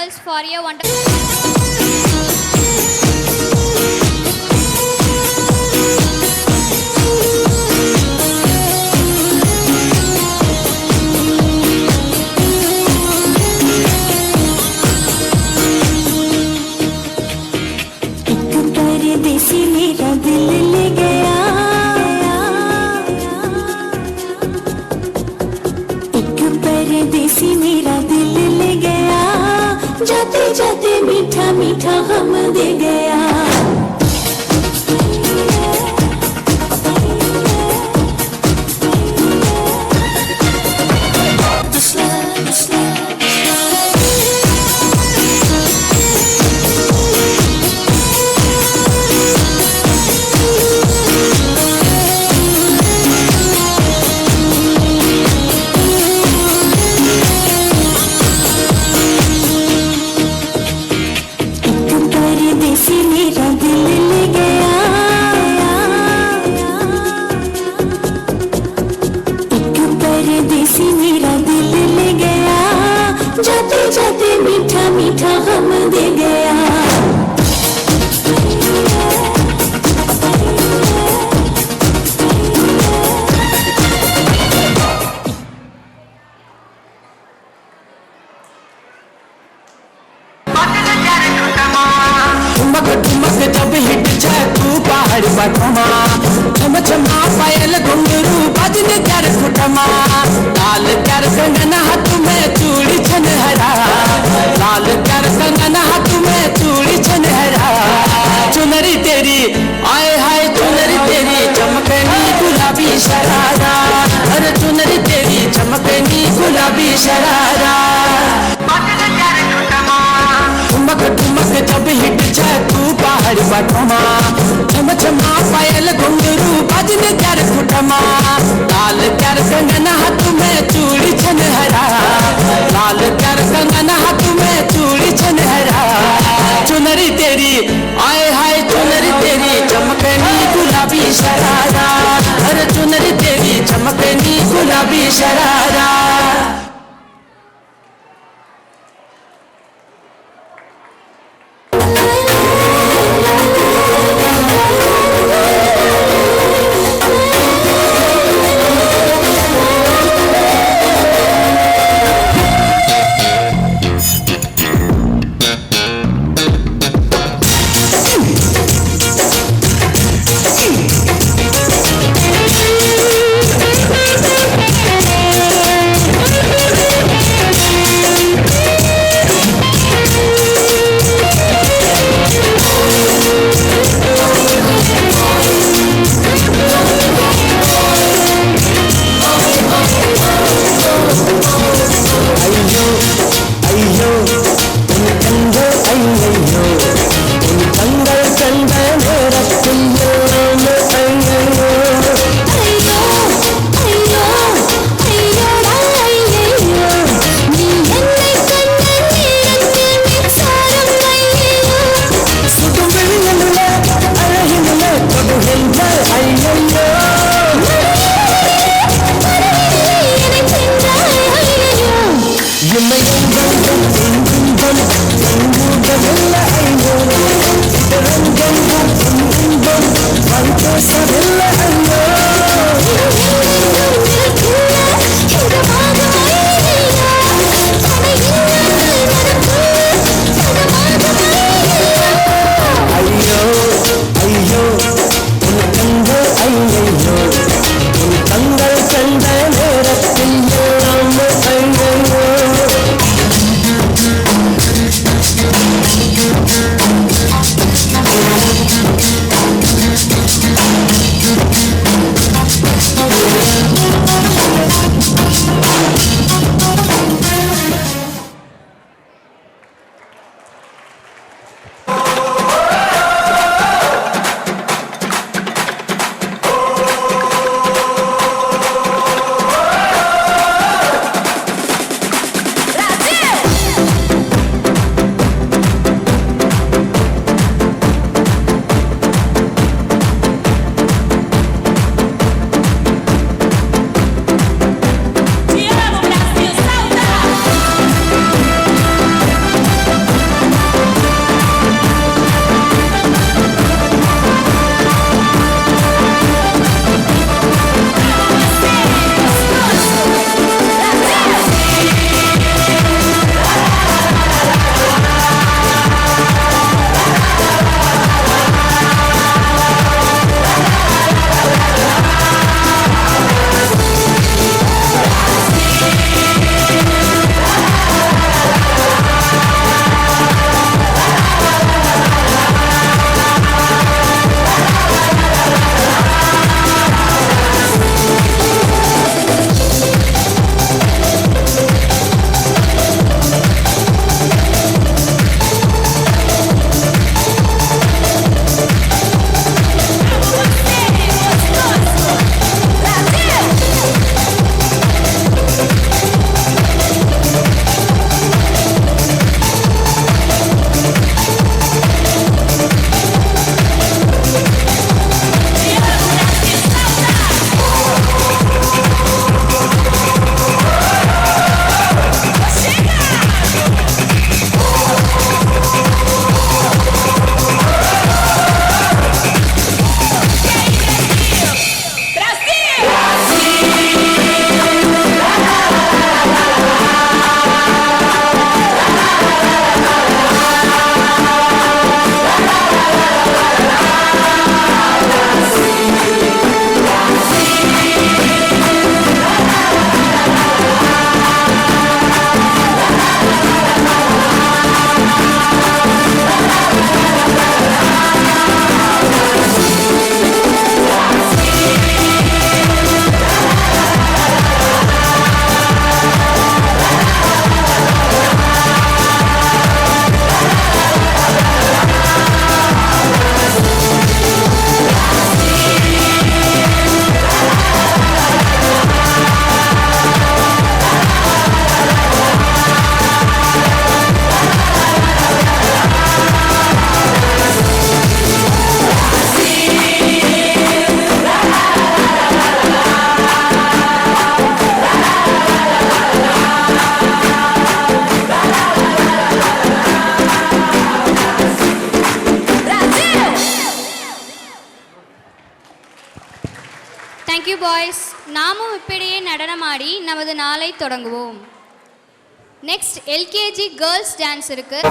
yourselves for a wonderful. परदेसी मेरा दिल ले गया, एक परदेसी मेरा दिल ले गया, जाते जाते मीठा मीठा गम दे गया। जाते जाते मीठा मीठा गम दे गया। जब हिट जाए तू पहाड़ बटमा, छम छमा पायल घुंघरू बजने कर फुटमा, लाल कर कंगन हाथ में चूड़ी छनहरा, लाल कर कंगन हाथ में चूड़ी छनहरा। चुनरी तेरी आए हाय चुनरी तेरी चमकनी गुलाबी शरारा, अरे चुनरी तेरी चमकनी गुलाबी शरारा। ठुमक ठुमक जब हिट जाए तू पहाड़ बटमा, छम छमा पायल घुंघरू बजने कर फुटमा, लाल कर कंगन हाथ में चूड़ी छनहरा, लाल कर कंगन हाथ में चूड़ी छनहरा। चुनरी तेरी आए हाय चुनरी तेरी चमकनी गुलाबी शरारा, अरे चुनरी तेरी चमकनी गुलाबी शरारा। Thank you boys. நாமும் இப்படியே நடனமாடி நமது நாளை தொடங்குவோம். நெக்ஸ்ட் எல்கேஜி கேர்ள்ஸ் டான்ஸ் இருக்கு.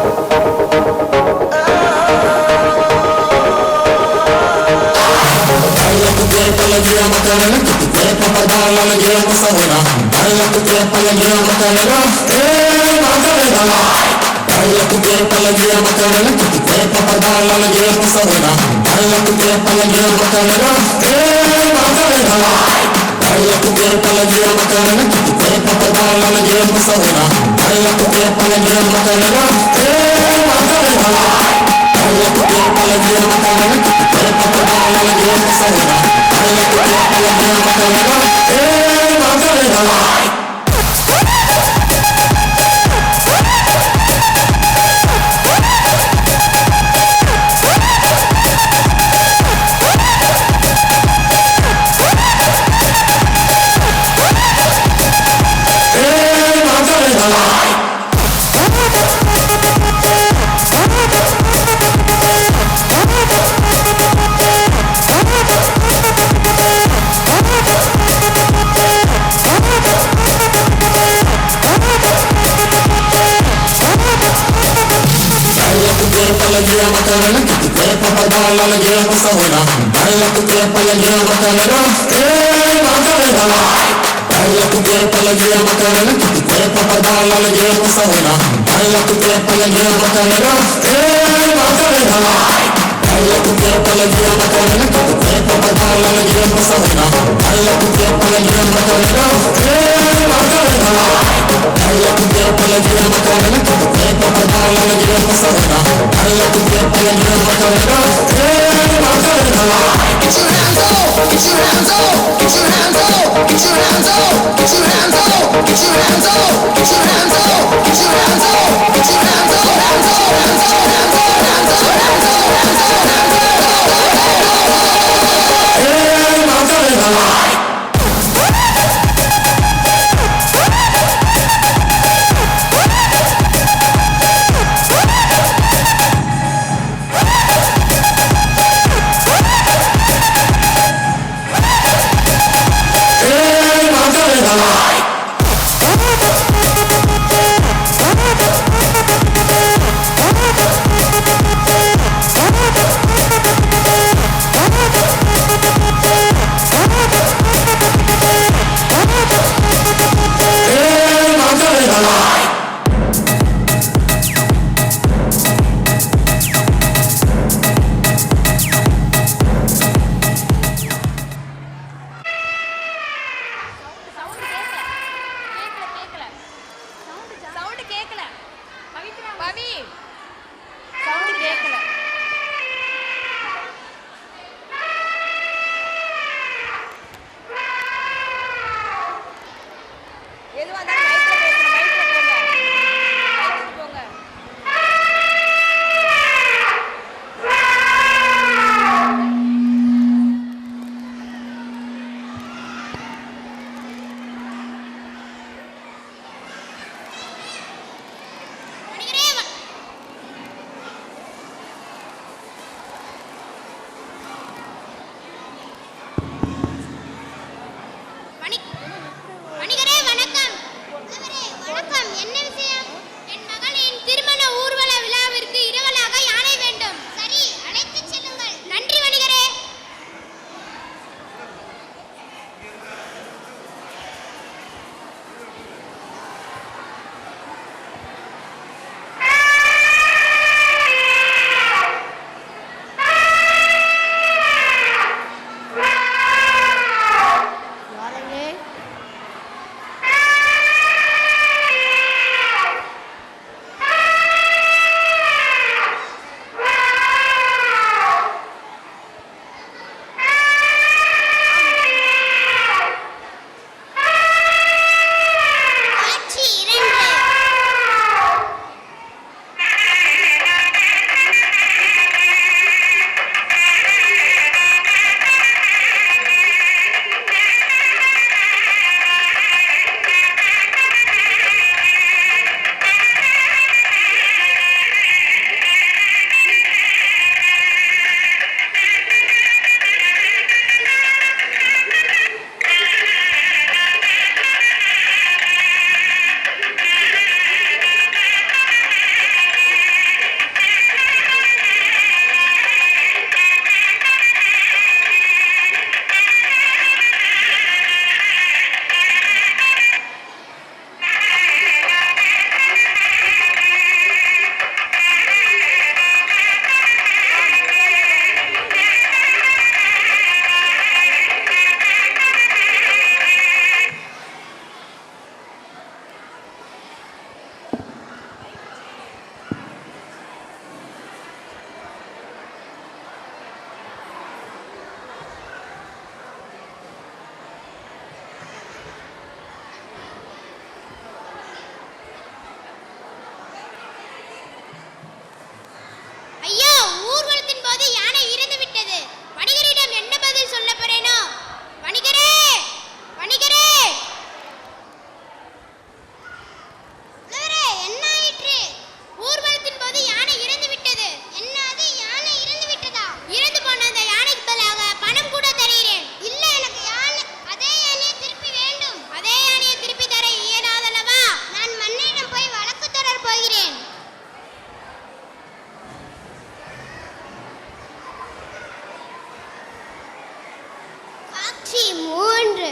3.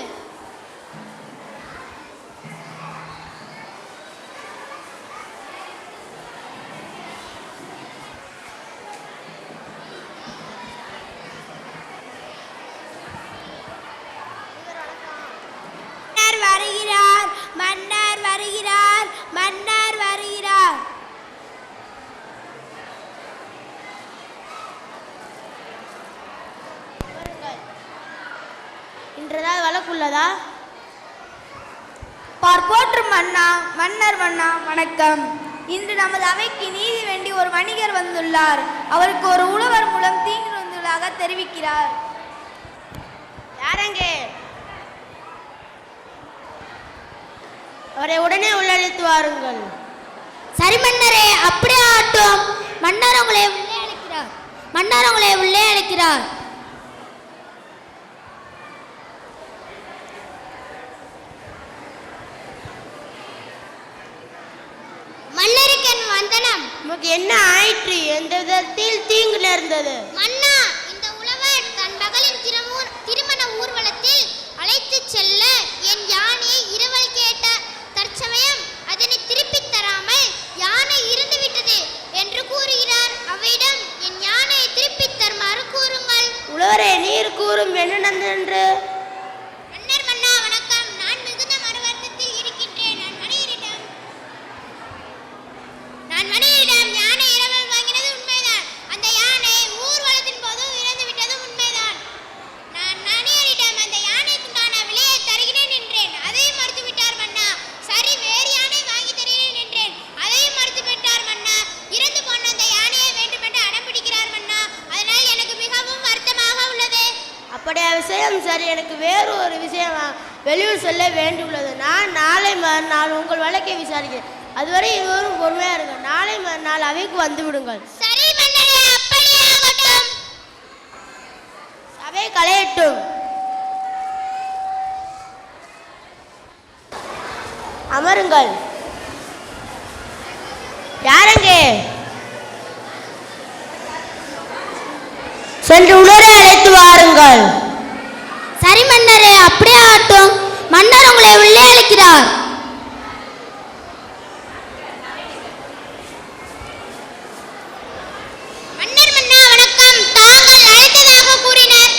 வருகிறார், மன்னர் வருகிறார், மன்னர் வருகிறார். இன்றதால் வழக்குள்ளதா? பார்ப்போற்று மன்னா, மன்னர் மன்னா வணக்கம். இன்று நமது அவைக்கு நீதி வேண்டி ஒரு வணிகர் வந்துள்ளார். அவருக்கு ஒரு உழவர் மூலம் தீங்கு வந்துள்ளதாக தெரிவிக்கிறார். யாரங்கே? அவரை உடனே உள்ளழைத்து வாருங்கள். சரி மன்னரே, அப்படியே ஆட்டும். மன்னர் உங்களை உள்ளே அழைக்கிறார். மன்னர் உங்களை உள்ளே அழைக்கிறார். மன்னருக்கு என் வந்தனம். உமக்கு என்ன ஆயிற்று? எந்த விதத்தில் தீங்கு நேர்ந்தது? மன்னா, இந்த உழவர் தன் மகளின் திருமண ஊர்வலத்தில் அழைத்து செல்ல என் யானையை இரவல் கேட்ட தற்சமயம் அதனை திருப்பித் தராமல் யானை இருந்து விட்டது என்று கூறுகிறார். அவையிடம் என் யானையை திருப்பித் தருமாறு கூறுங்கள். உழவரே, நீர் கூறும் என்ன நடந்தென்று? மன்னர் மன்னா வணக்கம். நான் மிகுந்த மனவருத்தத்தில் இருக்கின்றேன். நான் மணியிடம் யானை இரவல் வாங்கினது உண்மைதான். அந்த யானை ஊர்வலத்தின் போது இறந்து விட்டது உண்மைதான். நான் மணியரிடம் அந்த யானைக்குண்டான விலையை தருகிறேன் என்றேன். அதையும் மறுத்து விட்டார் மன்னா. சரி, வேறு யானை வாங்கி தருகிறேன் என்றேன். அதையும் மறுத்து விட்டார் மன்னா. இறந்து போன அந்த யானையை வேண்டுமென்று அடம் பிடிக்கிறார் மன்னா. அதனால் எனக்கு மிகவும் வருத்தமாக உள்ளது. அப்படியா விஷயம்? சரி, எனக்கு வேறு ஒரு விஷயம் வெளியூர் செல்ல வேண்டியுள்ளது. நான் நாளை மறுநாள் உங்கள் வழக்கை விசாரிக்கிறேன். அதுவரை இருவரும் பொறுமையா இருங்க. நாளை மறுநாள் அவைக்கு வந்து விடுங்கள். சரி மன்னரே, அப்படியே ஆகட்டும். சபை கலையட்டும். அமருங்கள். யாரங்கே? சென்று உணரை அழைத்து வாருங்கள். சரி மன்னரே, அப்படியே ஆகட்டும். மன்னர் உங்களை உள்ளே அழைக்கிறார்.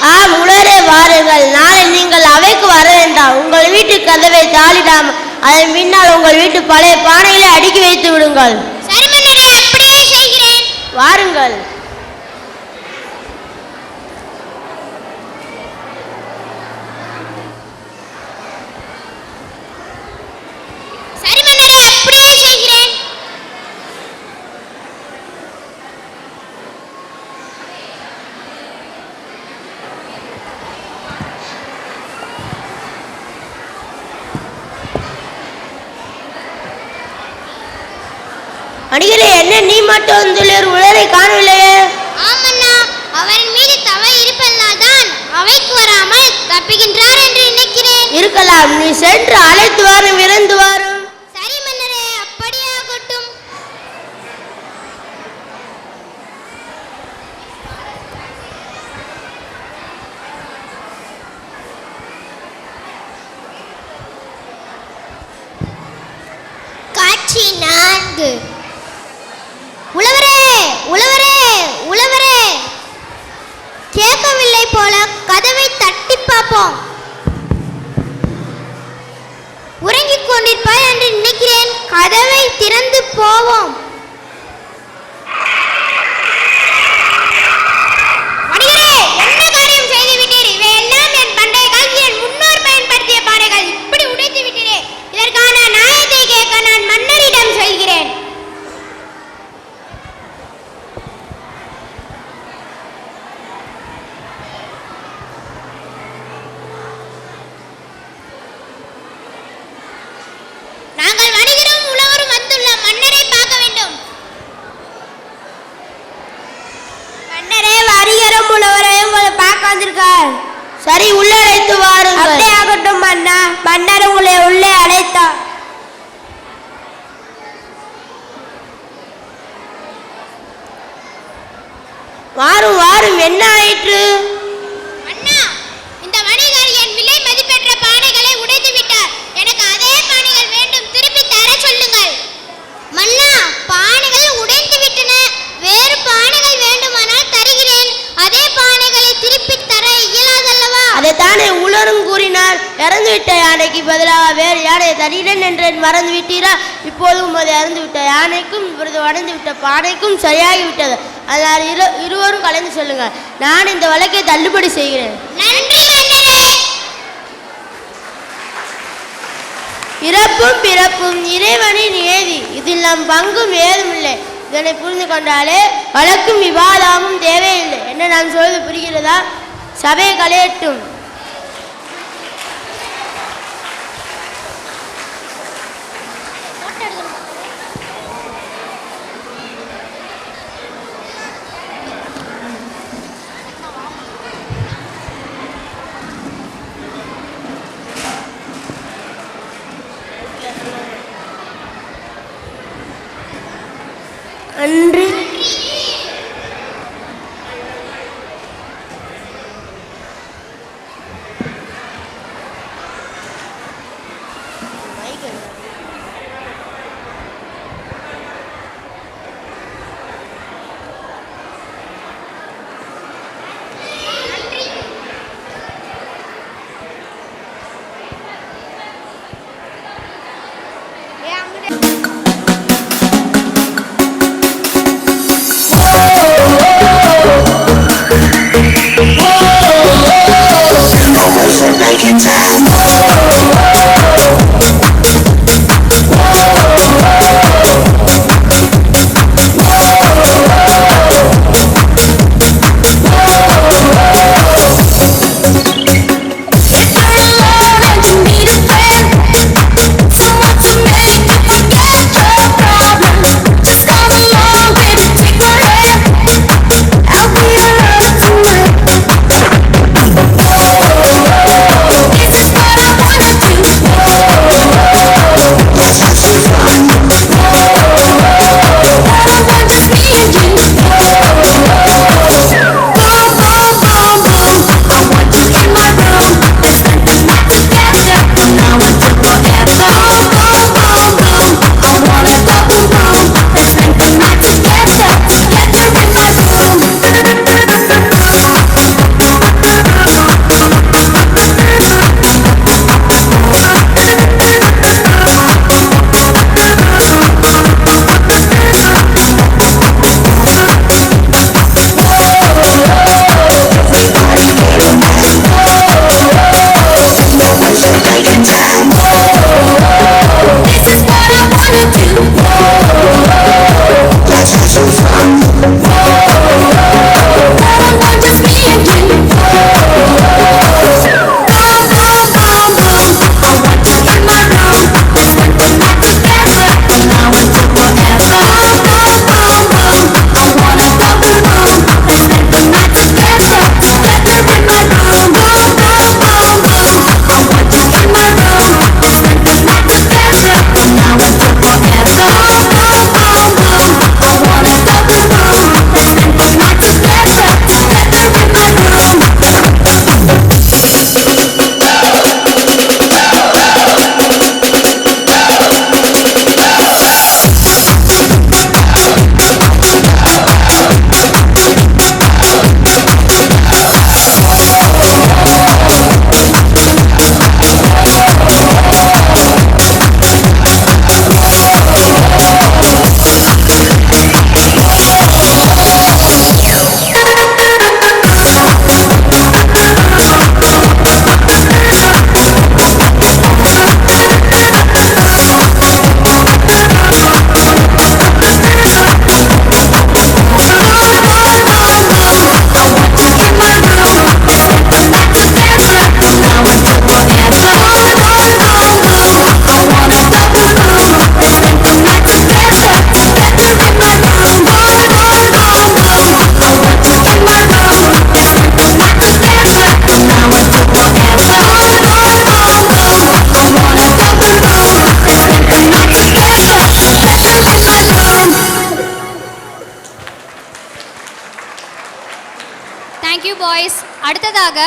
ஆம், உணரே வாருங்கள். நாளை நீங்கள் அவைக்கு வர வேண்டாம். உங்கள் வீட்டு கதவை தாளிடாமல் அதன் பின்னால் உங்கள் வீட்டு பழைய பானைகளை அடுக்கி வைத்து விடுங்கள். சரி மன்னரே, அப்படியே செய்கிறேன். வாருங்கள். சரி மன்னரே, அப்படியே செய்கிறேன். அடிகளே, என்ன நீ மட்டும் வந்துள்ளீர்? உலரை காணவில்லையே? ஆமண்ணா, அவரின் மீது தவறு இருப்பதனால் தான் அவைக்கு வராமல் தப்புகின்றார் என்று நினைக்கிறேன். இருக்கலாம். நீ சென்று அழைத்து வாரும், விரைந்து வாரும். சரி மன்னரே, அப்படியே ஆகட்டும். காட்சி 4. உழவரே, உழவரே, உழவரே. கேட்கவில்லை போல கதவை தட்டி பார்ப்போம். உறங்கிக் கொண்டிருப்பாய் என்று நினைக்கிறேன். கதவை திறந்து போவோம். வணிகரே, என்ன காரியம் செய்து விட்டீர்? இவை எல்லாம் என் பண்டைய காலத்தில் முன்னோர் பயன்படுத்திய பானைகள். இப்படி உடைத்து விட்டீரே. இதற்கான நியாயத்தை கேட்க நான் மன்னரிடம் செல்கிறேன். நாங்கள் வணிகரும் உழவரும் வந்துள்ள மன்னரை பார்க்க வேண்டும். மன்னரே, வணிகரும் உழவரையும் உங்களை பார்க்க வந்திருக்கார். சரி, உள்ளே அழைத்து வாருங்கள். அப்படியே ஆகட்டும் மன்னா. மன்னர் உங்களை உள்ளே அழைத்தார். வாரும் வாரும். என்ன ஆயிற்று? அண்ணா, இந்த வணிகர் என் விலை யானை உலரும் கூறினார். இறந்துவிட்ட யானைக்கு பதிலாக வேறு யானை தடிடன் என்றேன் மறந்து விட்டீரா? இப்போது உமது இறந்துவிட்ட யானைக்கும் இவரது வடைந்துவிட்ட பானைக்கும் சரியாகிவிட்டது. அதனால் இருவரும் கலந்து சொல்லுங்கள். நான் இந்த வழக்கை தள்ளுபடி செய்கிறேன். இறப்பும் பிறப்பும் இறைவனின் நியதி, இதில் நம் பங்கும் ஏதுமில்லை. இதனை புரிந்து கொண்டாலே வழக்கும் விவாதமும் தேவையில்லை. என்ன நான் சொல்வது புரிகிறதா? சபை கலையட்டும். நன்றி. பாய்ஸ். அடுத்ததாக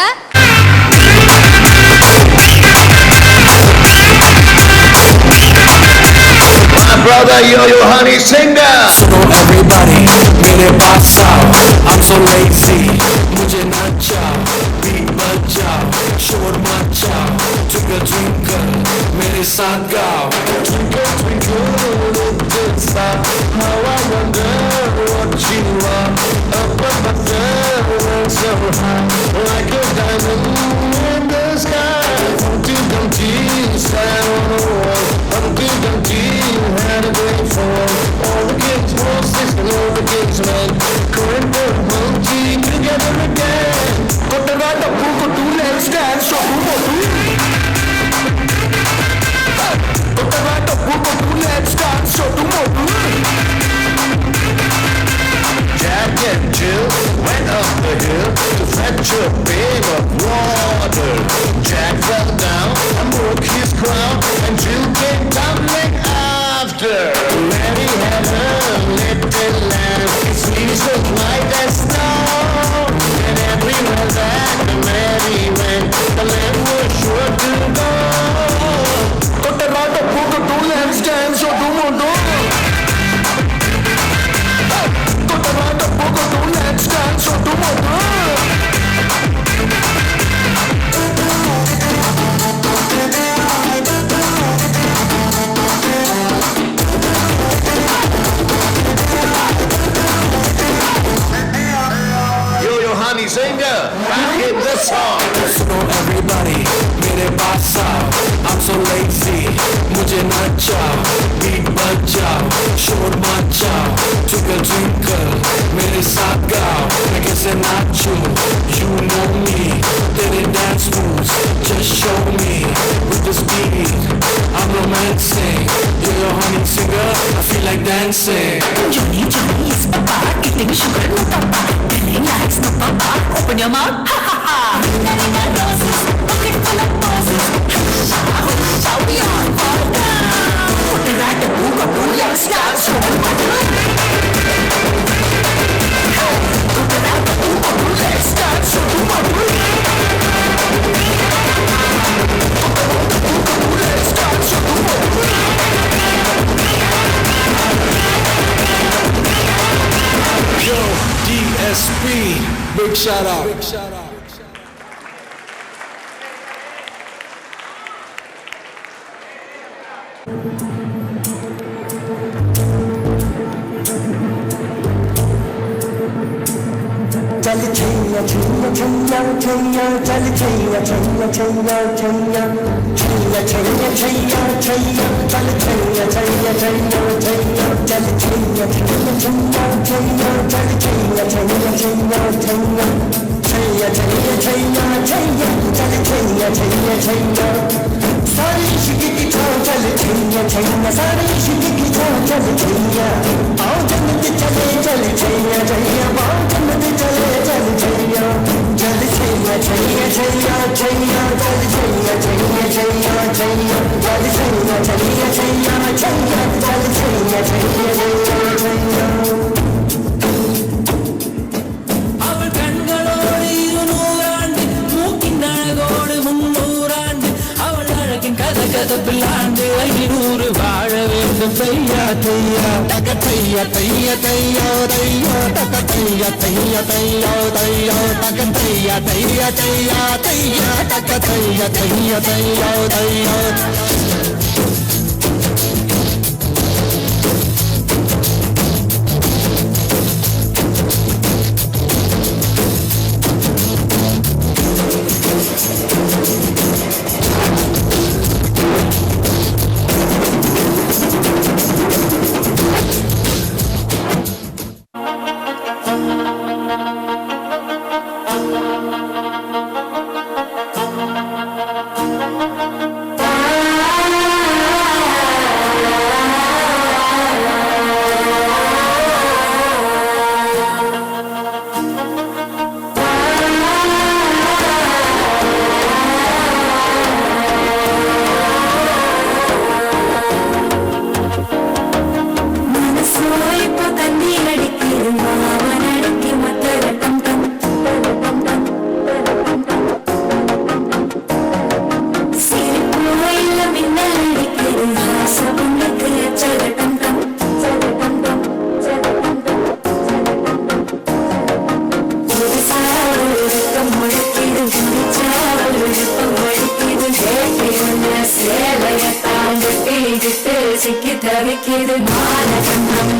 my brother Yo-Yo Honey Singer. So everybody, मेरे पास आओ. I'm so lazy, मुझे ना चाहो, beat बजाओ. शोर मचा twinkle twinkle मेरे साथ गाओ Twinkle, twinkle, little star, how I wonder what you are. Up above there, so high, like a diamond in the sky. Humpty Dumpty sat on the wall. Humpty Dumpty had a great fall. All the king's horses and all the king's men couldn't put Humpty together again. But the right of who could do let's dance, so who will do? But the right of who could do let's dance, so who will do? Jack and Jill went up the hill to fetch a pail of water. Jack fell down and broke his crown, and Jill came tumbling after. Mary had her little lamb, its leaves look white as snow. And everywhere that Mary went, the lamb was sure to go. But the lot of book of two lambs stand, so do more do. But the lot of book of two lambs stand, so do more do. Yo, honey singer, back in the song. सुनो everybody मेरे पास आओ I'm so lazy मुझे नचाओ beat बजाओ शोर मचाओ twinkle twinkle मेरे साथ गाओ मैं कैसे नाचूं you know me तेरे dance moves just show me with this beat I'm romancing you're your honey singer I feel like dancing Johnny, Johnny is papa, getting sugar no papa, telling lies no papa, open your mouth, ha ha ha. Nina roses, pocket full of roses, shout me on, fall down. Put it right to book of blue, let's dance, show me what you like. Put it right to book of blue, let's dance, show me what you like. Let's dance, show me what you like. Yo, DSP, big shout out. Big shout out. चल छैया छैया छैया छैया चल छैया छैया छैया छैया छैया छैया छैया छैया चल छैया छैया छैया छैया चल छैया छैया छैया छैया चल छैया छैया छैया छैया छैया छैया छैया छैया चल छैया छैया छैया सारी इश्क की छाँव चल छैया छैया सारी इश्क की छाँव चल छैया आओ जन्नत चले चल छैया छैया आओ जन्नत चले चल छैया चल छैया छैया छैया छैया चल छैया छैया छैया छैया चल छैया छैया छैया छैया चल छैया छैया छैया छैया அவள் கண்களோடு 200 ஆண்டு மூக்கின் அழகோடு 300 ஆண்டு அவள் அழகின் கதகதப்பில் ஆண்டு 500 வாழ வேண்டும் தையா தையா தக தையா தையா தையா தையா தக தையா தையா தையா தையா தக தையா தையா தையா தையா தக தையா தையா தையா தையா சிக்கி தவிக்கிது பாலகண்ணம்